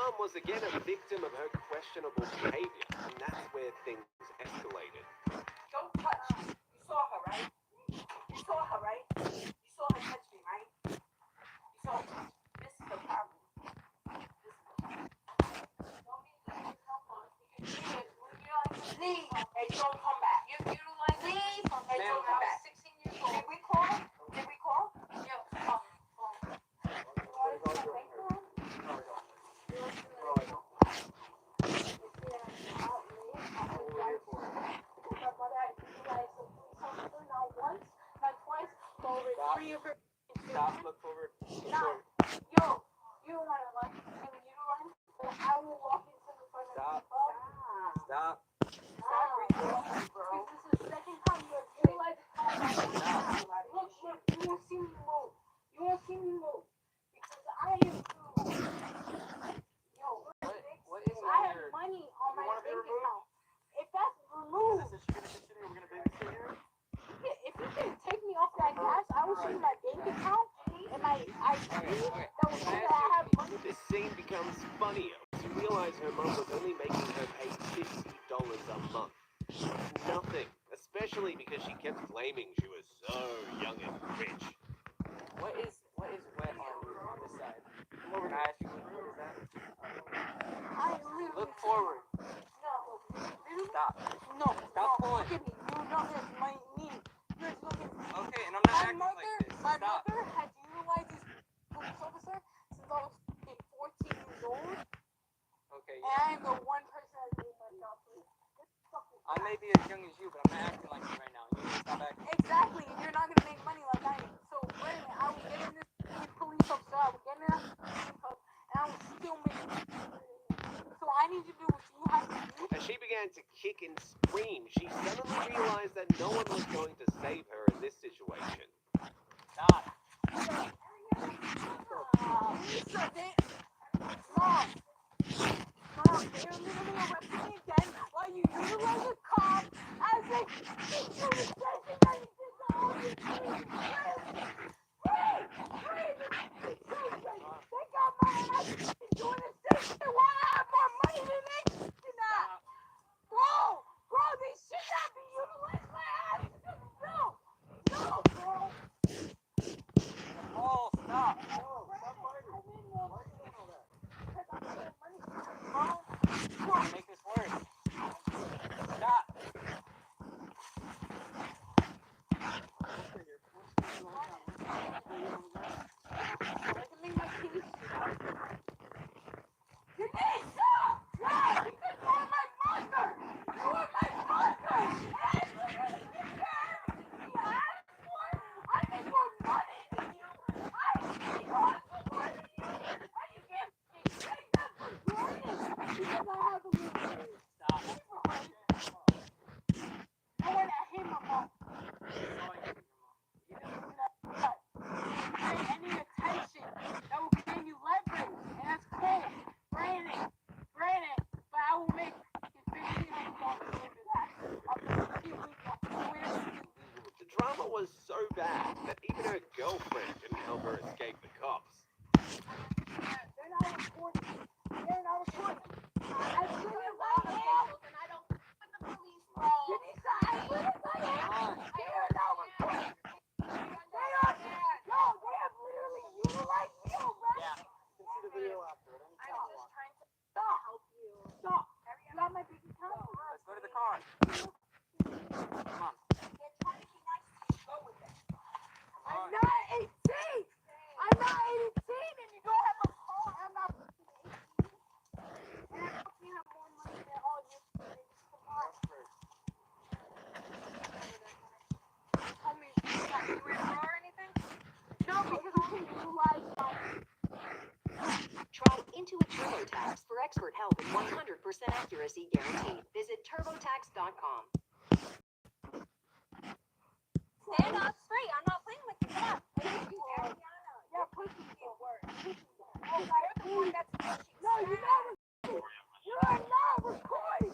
S17: mum was again a victim of her questionable behavior, and that's where things escalated.
S5: Don't touch me. You saw her, right? You saw her, right? You saw her touch me, right? You saw her. This is the problem. Leave and don't come back. You like leave and don't come back. 16 years old. Did we call? Did we call? Yeah.
S13: Stop, look forward.
S5: Yo, you don't want to run. And when you run, I will walk into the front of the car.
S13: Stop.
S5: Stop recording, bro. This is the second time you have utilized the car. Look, you won't see me move. You won't see me move. Because I am through. Yo,
S13: What is
S5: I have money on my bank account. If that's removed.
S13: Is this you're gonna babysit here?
S5: If you can take me off that gas, I will show you my bank account and my ID that will show that I have money.
S17: This scene becomes funnier as you realize her mum was only making her pay $50 a month. Nothing, especially because she kept claiming she was so young and rich.
S13: What is wet on this side? Come over and ask you what is that? Look forward.
S5: No.
S13: Stop.
S5: No.
S13: Stop pulling.
S5: Look at me. You don't have my knee. Just look at me.
S13: Okay, and I'm not acting like this.
S5: My
S13: Stop.
S5: mother had utilized this police officer since I was 14 years old.
S13: Okay.
S5: And I am the one person that made myself free.
S13: I may be as young as you, but I'm not acting like you right now. You need to stop acting.
S5: Exactly. And you're not going to make money like I am. So, wait a minute. I will get in this police officer. I will get in that police officer. And I will still make money. So, I need to do what you have to do.
S17: As she began to kick and scream, she suddenly realized that no one was going to save her in this situation.
S13: Stop.
S5: Mom, they're literally arresting me again while you utilize a cop as a police station that you did the only thing. They got my ass doing the station while I have more money than they do not. Bro, they should not be utilizing my ass. No, bro.
S13: Oh, stop. No, stop fighting. Why are you doing all that? Make this worse. Stop.
S17: The drama was so bad that even her girlfriend couldn't help her escape the cops.
S5: They're not recording. As good as I am, and I don't with the police, bro. Denisa, as good as I am, they are not recording. They have literally utilized me already.
S13: Yeah. You can see the video after it.
S5: I'm just trying to help you. Stop. You got my big account.
S13: Let's go to the car. Come on.
S5: They're trying to be nice to you. Go with it. I'm not 18. I'm not 18, and you don't have a car. I'm not 18. And I fucking have more money than all you.
S9: Told me you withdraw or anything?
S5: No, because you can utilize my.
S18: Try Intuit TurboTax for expert help and 100% accuracy guaranteed. Visit TurboTax.com.
S5: Stand up straight. I'm not playing with you. Come on. Yeah, pussy can't work. Oh, you're the one that's pushing. No, you're not recording. You are not recording.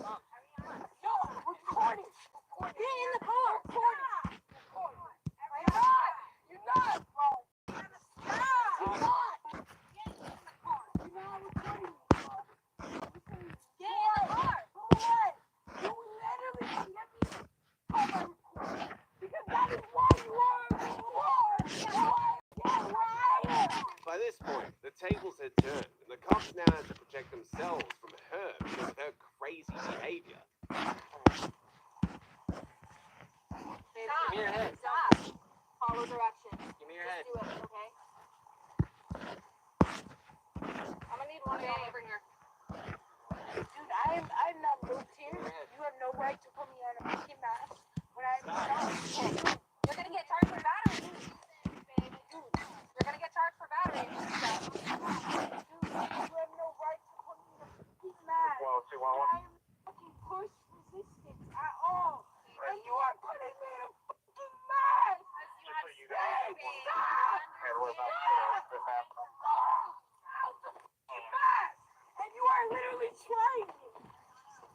S5: No, recording. Get in the car. Recording. You're not, bro. Stop. You're not. Get in the car. You're not recording me, bro.
S17: because of her crazy behavior.
S18: Stop.
S2: Give me your head.
S18: Stop. Follow directions.
S2: Give me your
S18: Just
S2: head.
S18: do it, okay? I'm gonna need one of y'all over here.
S5: Dude, I'm not moved here. You have no right to put me on a fucking mask when I'm not.
S18: You're gonna get charged for battery. Dude, you're gonna get charged for battery if you do that.
S5: Dude, you have no right to put me in a fucking mask.
S6: Well, see, well,
S5: I'm fucking push resistant at all. And you are putting me in a fucking mask.
S6: you guys
S5: Stop!
S6: and we're about to have
S5: Mask! And you are literally trying me.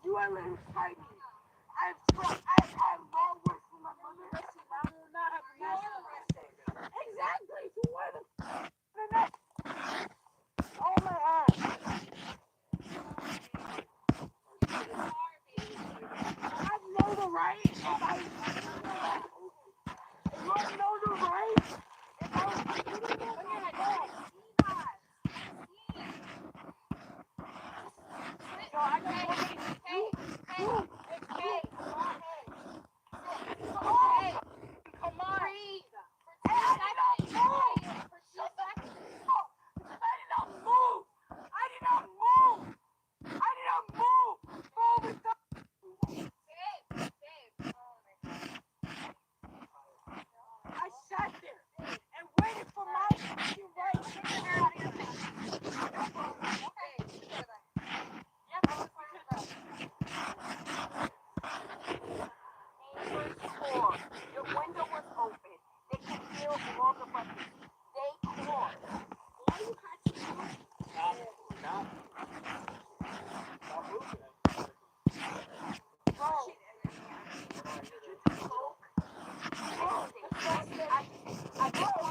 S5: You are literally trying me. I've more work than my mother. Listen, I will not have a mask on. Exactly. So why the f*** oh my god. I know the right. If I know the right. If I was doing that, yo, I just want to come on.
S18: Breathe.
S5: Hey, I did not move. Shut the f up. Because I did not move. I did not move. I did not move. Bro, it's not. I sat there and waited for my fucking right. Your window was open. They could feel all the buttons. They called. All you had to do.
S2: Stop. Stop moving.
S5: Bro. Did you just smoke? Bro,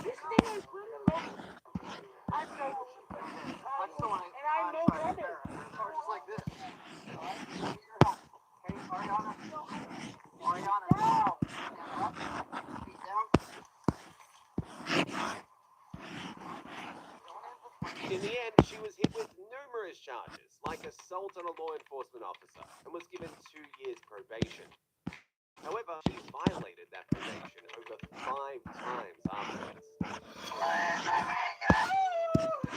S5: this thing is literally. I know. And I know better.
S2: Or just like this. Okay, Ariana. Ariana, down. Feet down.
S17: In the end, she was hit with numerous charges, like assault on a law enforcement officer, and was given 2 years probation. However, she violated that probation over 5 times afterwards.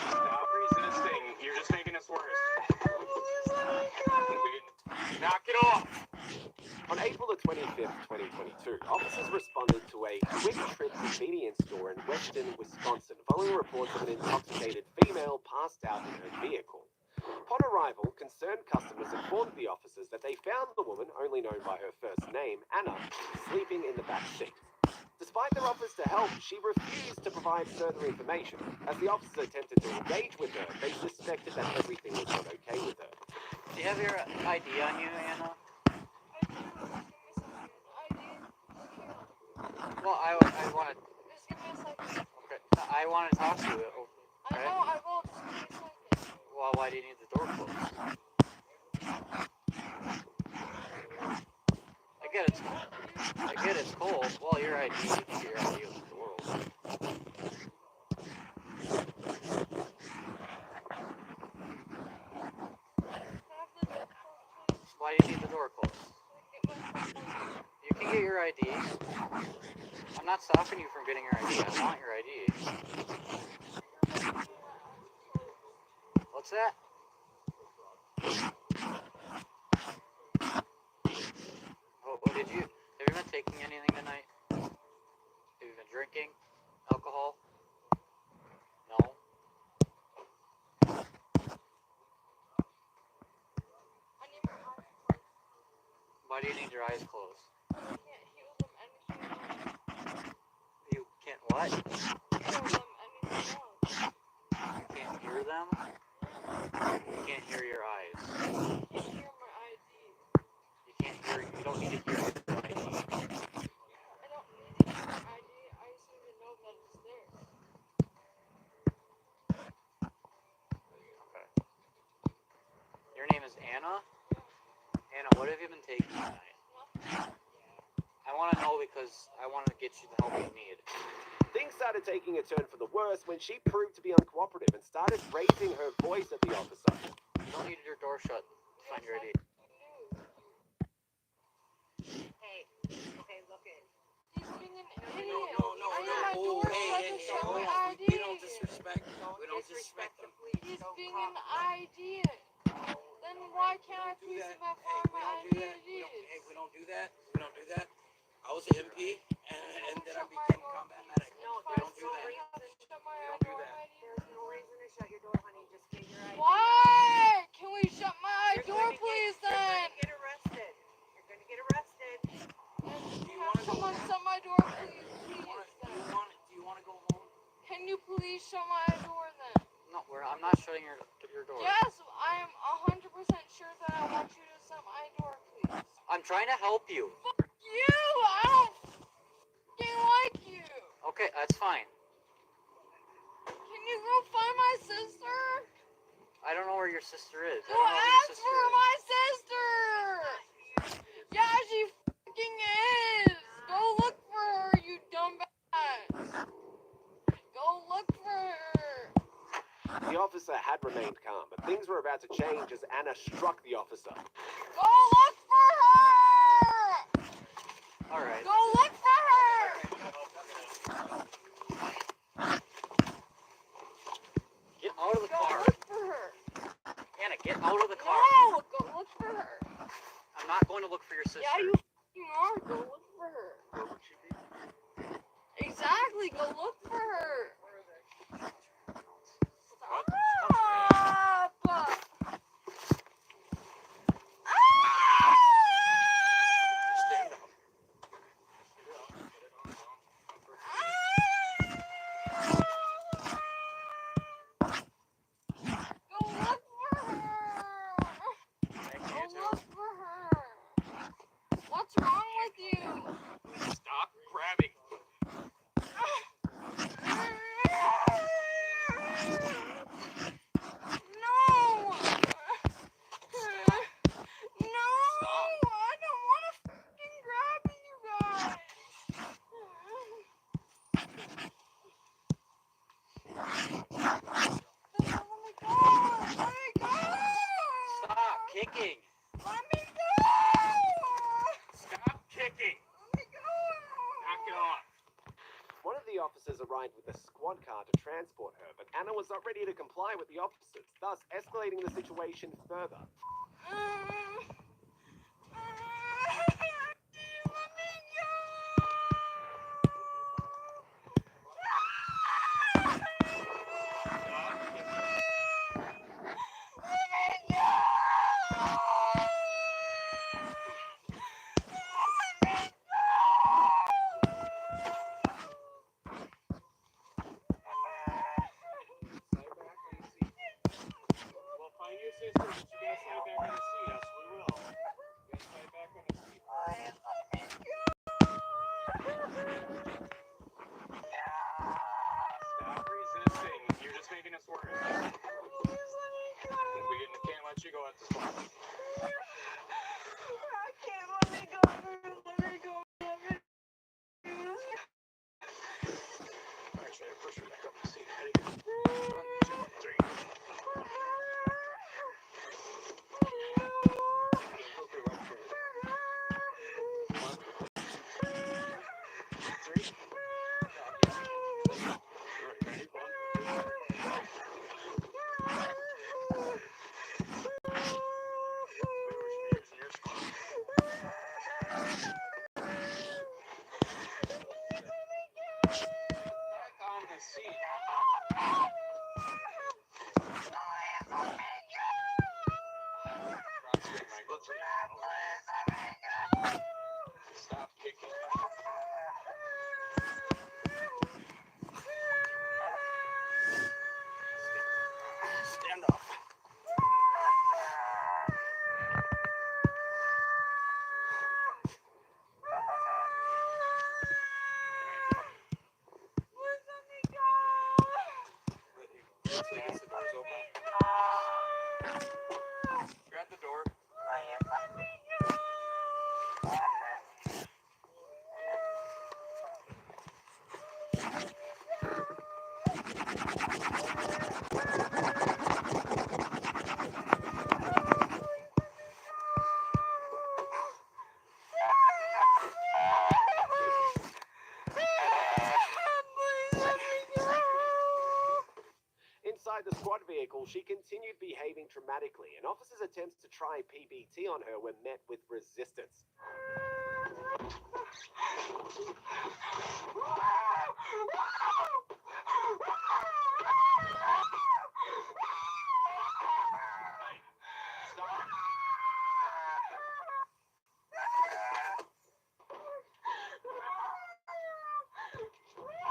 S13: Stop resisting. You're just making us worse. Knock it off.
S17: On April the 25th, 2022, officers responded to a quick trip convenience store in Weston, Wisconsin, following reports of an intoxicated female passed out in her vehicle. Upon arrival, concerned customers informed the officers that they found the woman, only known by her first name, Anna, sleeping in the back seat. Despite their offers to help, she refused to provide further information. As the officers attempted to engage with her, they suspected that everything was not okay with her.
S2: Do you have your ID on you, Anna? Well, I want to.
S18: Just give me a second.
S2: Okay. I want to talk to you.
S18: I know, I will. Just give me a second.
S2: Well, why do you need the door closed? I get it's cold. Well, your ID, you can get your ID with the door open. Why do you need the door closed? You can get your ID. I'm not stopping you from getting your ID. I want your ID. What's that? What did you? Have you been taking anything tonight? Have you been drinking alcohol? No. Why do you need your eyes closed?
S18: I can't hear them anything.
S2: You can't what?
S18: Hear them anything else.
S2: You can't hear them? You can't hear your eyes.
S18: I can't hear my ID.
S2: You can't hear. You don't need to hear your ID.
S18: I don't need to hear my ID. I just need to know that it's there.
S2: Okay. Your name is Anna? Anna, what have you been taking tonight? I want to know because I want to get you the help you need.
S17: Things started taking a turn for the worse when she proved to be uncooperative and started raising her voice at the officer.
S2: You don't need your door shut
S15: Find your ID.
S18: Hey, okay, look it.
S19: He's being an idiot.
S13: No.
S19: I need my door
S13: Hey,
S19: show
S13: hold
S19: my
S13: on.
S19: ID.
S13: We don't disrespect. We don't disrespect them.
S19: He's being an ID. Then why can't I please him if my ID is?
S13: We don't do that. We don't do that. I was an MP, and then I became combat medic.
S18: No,
S13: We don't do that.
S19: Shut my
S13: We don't do
S19: door.
S13: that.
S18: there's no reason to shut your door, honey. Just get your ID.
S19: Why? Can we shut my door, please,
S18: You're
S19: then?
S18: gonna get arrested. You're gonna get arrested.
S19: Have someone shut my door, please, please.
S13: Do you want to go home?
S19: Can you please shut my door, then?
S15: No, I'm not shutting your door.
S19: Yes, I am 100% sure that I want you to shut my door, please.
S15: I'm trying to help you.
S19: Fuck you! I don't fucking like you.
S15: Okay, that's fine.
S19: Can you go find my sister?
S15: I don't know where your sister is.
S19: Go ask for my sister! Yeah, she fucking is! Go look for her, you dumbass! Go look for her!
S17: The officer had remained calm, but things were about to change as Anna struck the officer.
S19: Go look for her!
S15: Alright.
S19: Go look for her!
S15: Get out of the car.
S19: Go look for her!
S15: Anna, get out of the car.
S19: No! Go look for her!
S15: I'm not going to look for your sister.
S19: Yeah, you fucking are. Go look for her.
S15: Where would she be?
S19: Exactly, go look for her. Stop!
S13: Stand up.
S19: Go look for her. Go look for her. What's wrong with you?
S13: Stop grabbing.
S19: No! No! I don't want to fucking grab you guys! Let me go! Let me go!
S15: Stop kicking!
S19: Let me go!
S13: Stop kicking.
S19: Let me go!
S13: Knock it off.
S17: One of the officers arrived with a squad car to transport her, but Anna was not ready to comply with the officers, thus escalating the situation further.
S13: We'll find your sister, but you gotta stay back on the seat. Yes, we will. You gotta stay back on the seat. Stop resisting. You're just making us worse. We can't let you go at this point.
S19: I can't let me go. Let me go. Let me go.
S13: Actually, I push her back up the seat. Ready? 1, 2, 3. Stop kicking. Stand up. Grab the door.
S17: She continued behaving dramatically, and officers' attempts to try PBT on her were met with resistance.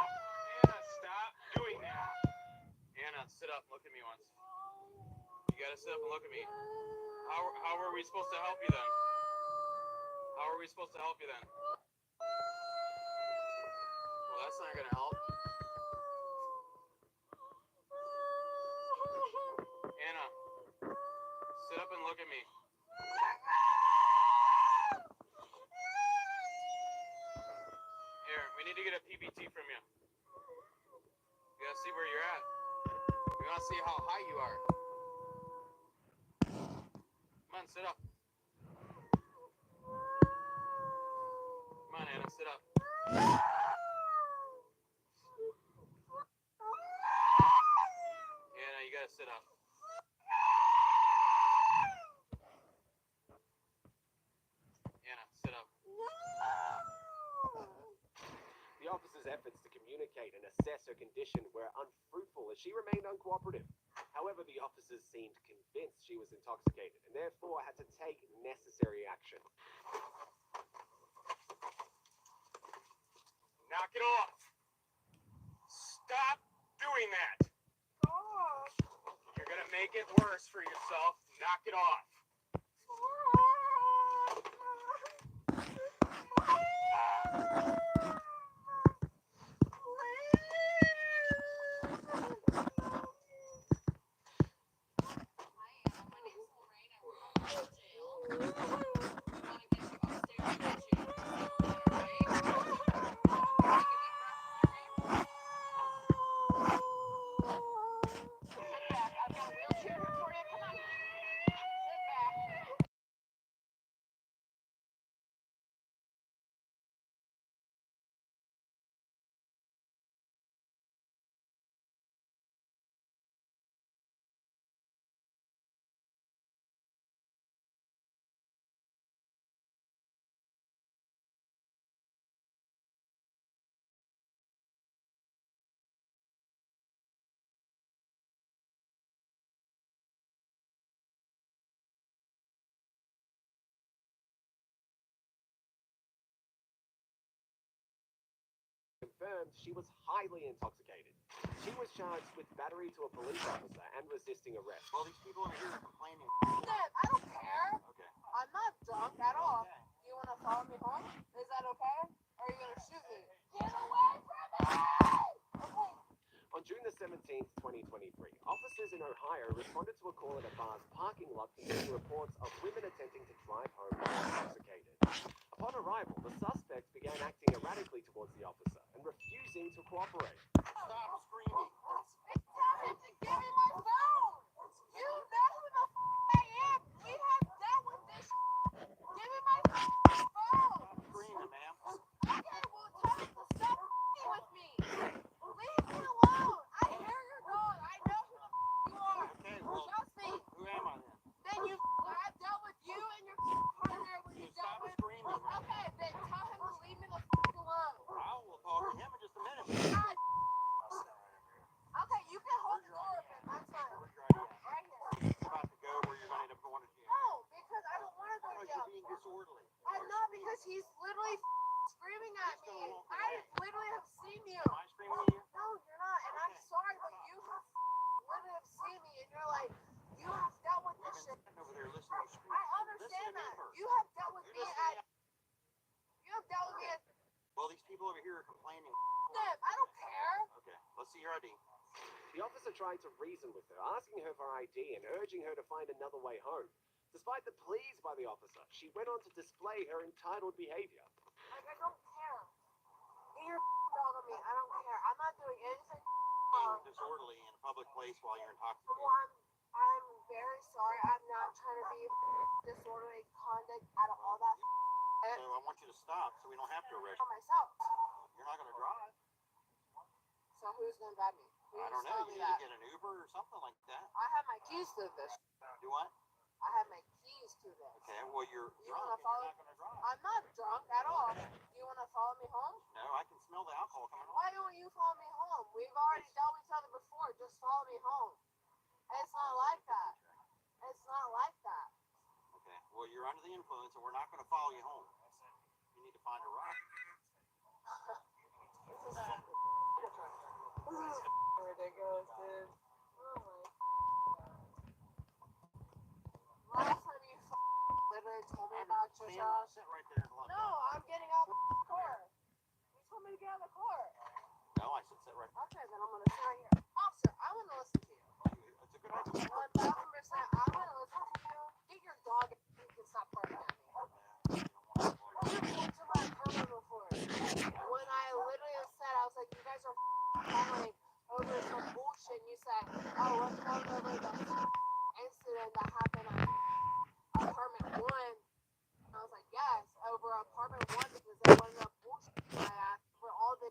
S2: Stop doing that. Anna, sit up and look at me once. You gotta sit up and look at me. How are we supposed to help you then? How are we supposed to help you then? Well, that's not gonna help. Anna, sit up and look at me. Here, we need to get a PBT from you. We gotta see where you're at. We wanna see how high you are. Come on, sit up. Come on, Anna, sit up. Anna, you gotta sit up. Anna, sit up.
S17: The officer's efforts to communicate and assess her condition were unfruitful as she remained uncooperative. However, the officers seemed convinced she was intoxicated and therefore had to take necessary action.
S2: Knock it off. Stop doing that. You're gonna make it worse for yourself. Knock it off.
S17: Confirmed she was highly intoxicated. She was charged with battery to a police officer and resisting arrest.
S10: Well, these people over here are complaining.
S19: Dad, I don't care.
S10: Okay.
S19: I'm not drunk at all. You want to follow me home? Is that okay? Or are you going to shoot me? Get away from me! Okay.
S17: On June the 17th, 2023, officers in Ohio responded to a call at a bar's parking lot containing reports of women attempting to drive home while intoxicated. Upon arrival, the suspects began acting erratically towards the officer and refusing to cooperate.
S10: Stop screaming.
S19: Tell him to give me my phone! You know who the I am! We have dealt with this Give me my phone!
S10: Stop screaming, ma'am.
S19: Okay, well tell him to stop with me! Leave me alone! I hear your dog! I know who the you are!
S10: Okay, well,
S19: Trust me!
S10: who am I then?
S19: Then you I've dealt with you and your partner when you dealt with
S10: screaming.
S19: Okay, then tell him to leave me the alone.
S10: I will talk to him in just a minute.
S19: God. Okay, you can hold the door open. That's fine.
S10: Where's your ID at?
S19: Right here.
S10: You're about to go where you're going to end up going to jail.
S19: No, because I don't want to go to
S10: Because
S19: jail.
S10: you're being disorderly.
S19: I'm not because he's literally screaming at me. I literally have seen you.
S10: Am I screaming at you?
S19: No, you're not, and I'm sorry, but you have literally have seen me, and you're like, you have dealt with this shit.
S10: Over there listening to you scream.
S19: I understand that. You have dealt with me at. You have dealt with me at.
S10: Well, these people over here are complaining.
S19: Them. I don't care.
S10: Okay, let's see your ID.
S17: The officer tried to reason with her, asking her for ID and urging her to find another way home. Despite the pleas by the officer, she went on to display her entitled behavior.
S19: Like, I don't care. Get your dog on me. I don't care. I'm not doing anything.
S10: Being disorderly in a public place while you're intoxicated.
S19: Well, I'm very sorry. I'm not trying to be disorderly conduct out of all that.
S10: So I want you to stop so we don't have to arrest
S19: For
S10: you.
S19: myself.
S10: You're not going to drive.
S19: So who's gonna drive me?
S18: You
S10: I don't
S18: just
S10: know.
S18: told
S10: You
S18: me
S10: need
S18: that.
S10: to get an Uber or something like that.
S18: I have my keys to this.
S10: Do what?
S18: I have my keys to this.
S10: Okay, well, you're
S18: You
S10: drunk
S18: wanna
S10: and
S18: follow?
S10: you're not going to drive.
S18: I'm not drunk at all. You wanna follow me home?
S10: No, I can smell the alcohol coming on.
S18: Why don't you follow me home? We've already dealt with each other before. Just follow me home. It's not like that. It's not like that.
S10: Okay, well, you're under the influence, and we're not going to follow you home. You need to find a ride.
S18: This is ridiculous, dude. Oh my god. Last time you literally told me about your job.
S10: Sit right there and look.
S18: No, I'm getting out of the car. You told me to get out of the car.
S10: No, I said sit right there.
S18: Okay, then I'm gonna sit right here. Officer, I want to listen to you.
S10: It's a good idea.
S18: 1,000%. I want to listen to you. Get your dog and you can stop barking at me. You pulled to my permit before. When I literally said, I was like, you guys are calling over some bullshit. And you said, oh, let's go over the incident that happened at apartment 1. And I was like, yes, over apartment 1 because they wanted to bullshit my ass for all the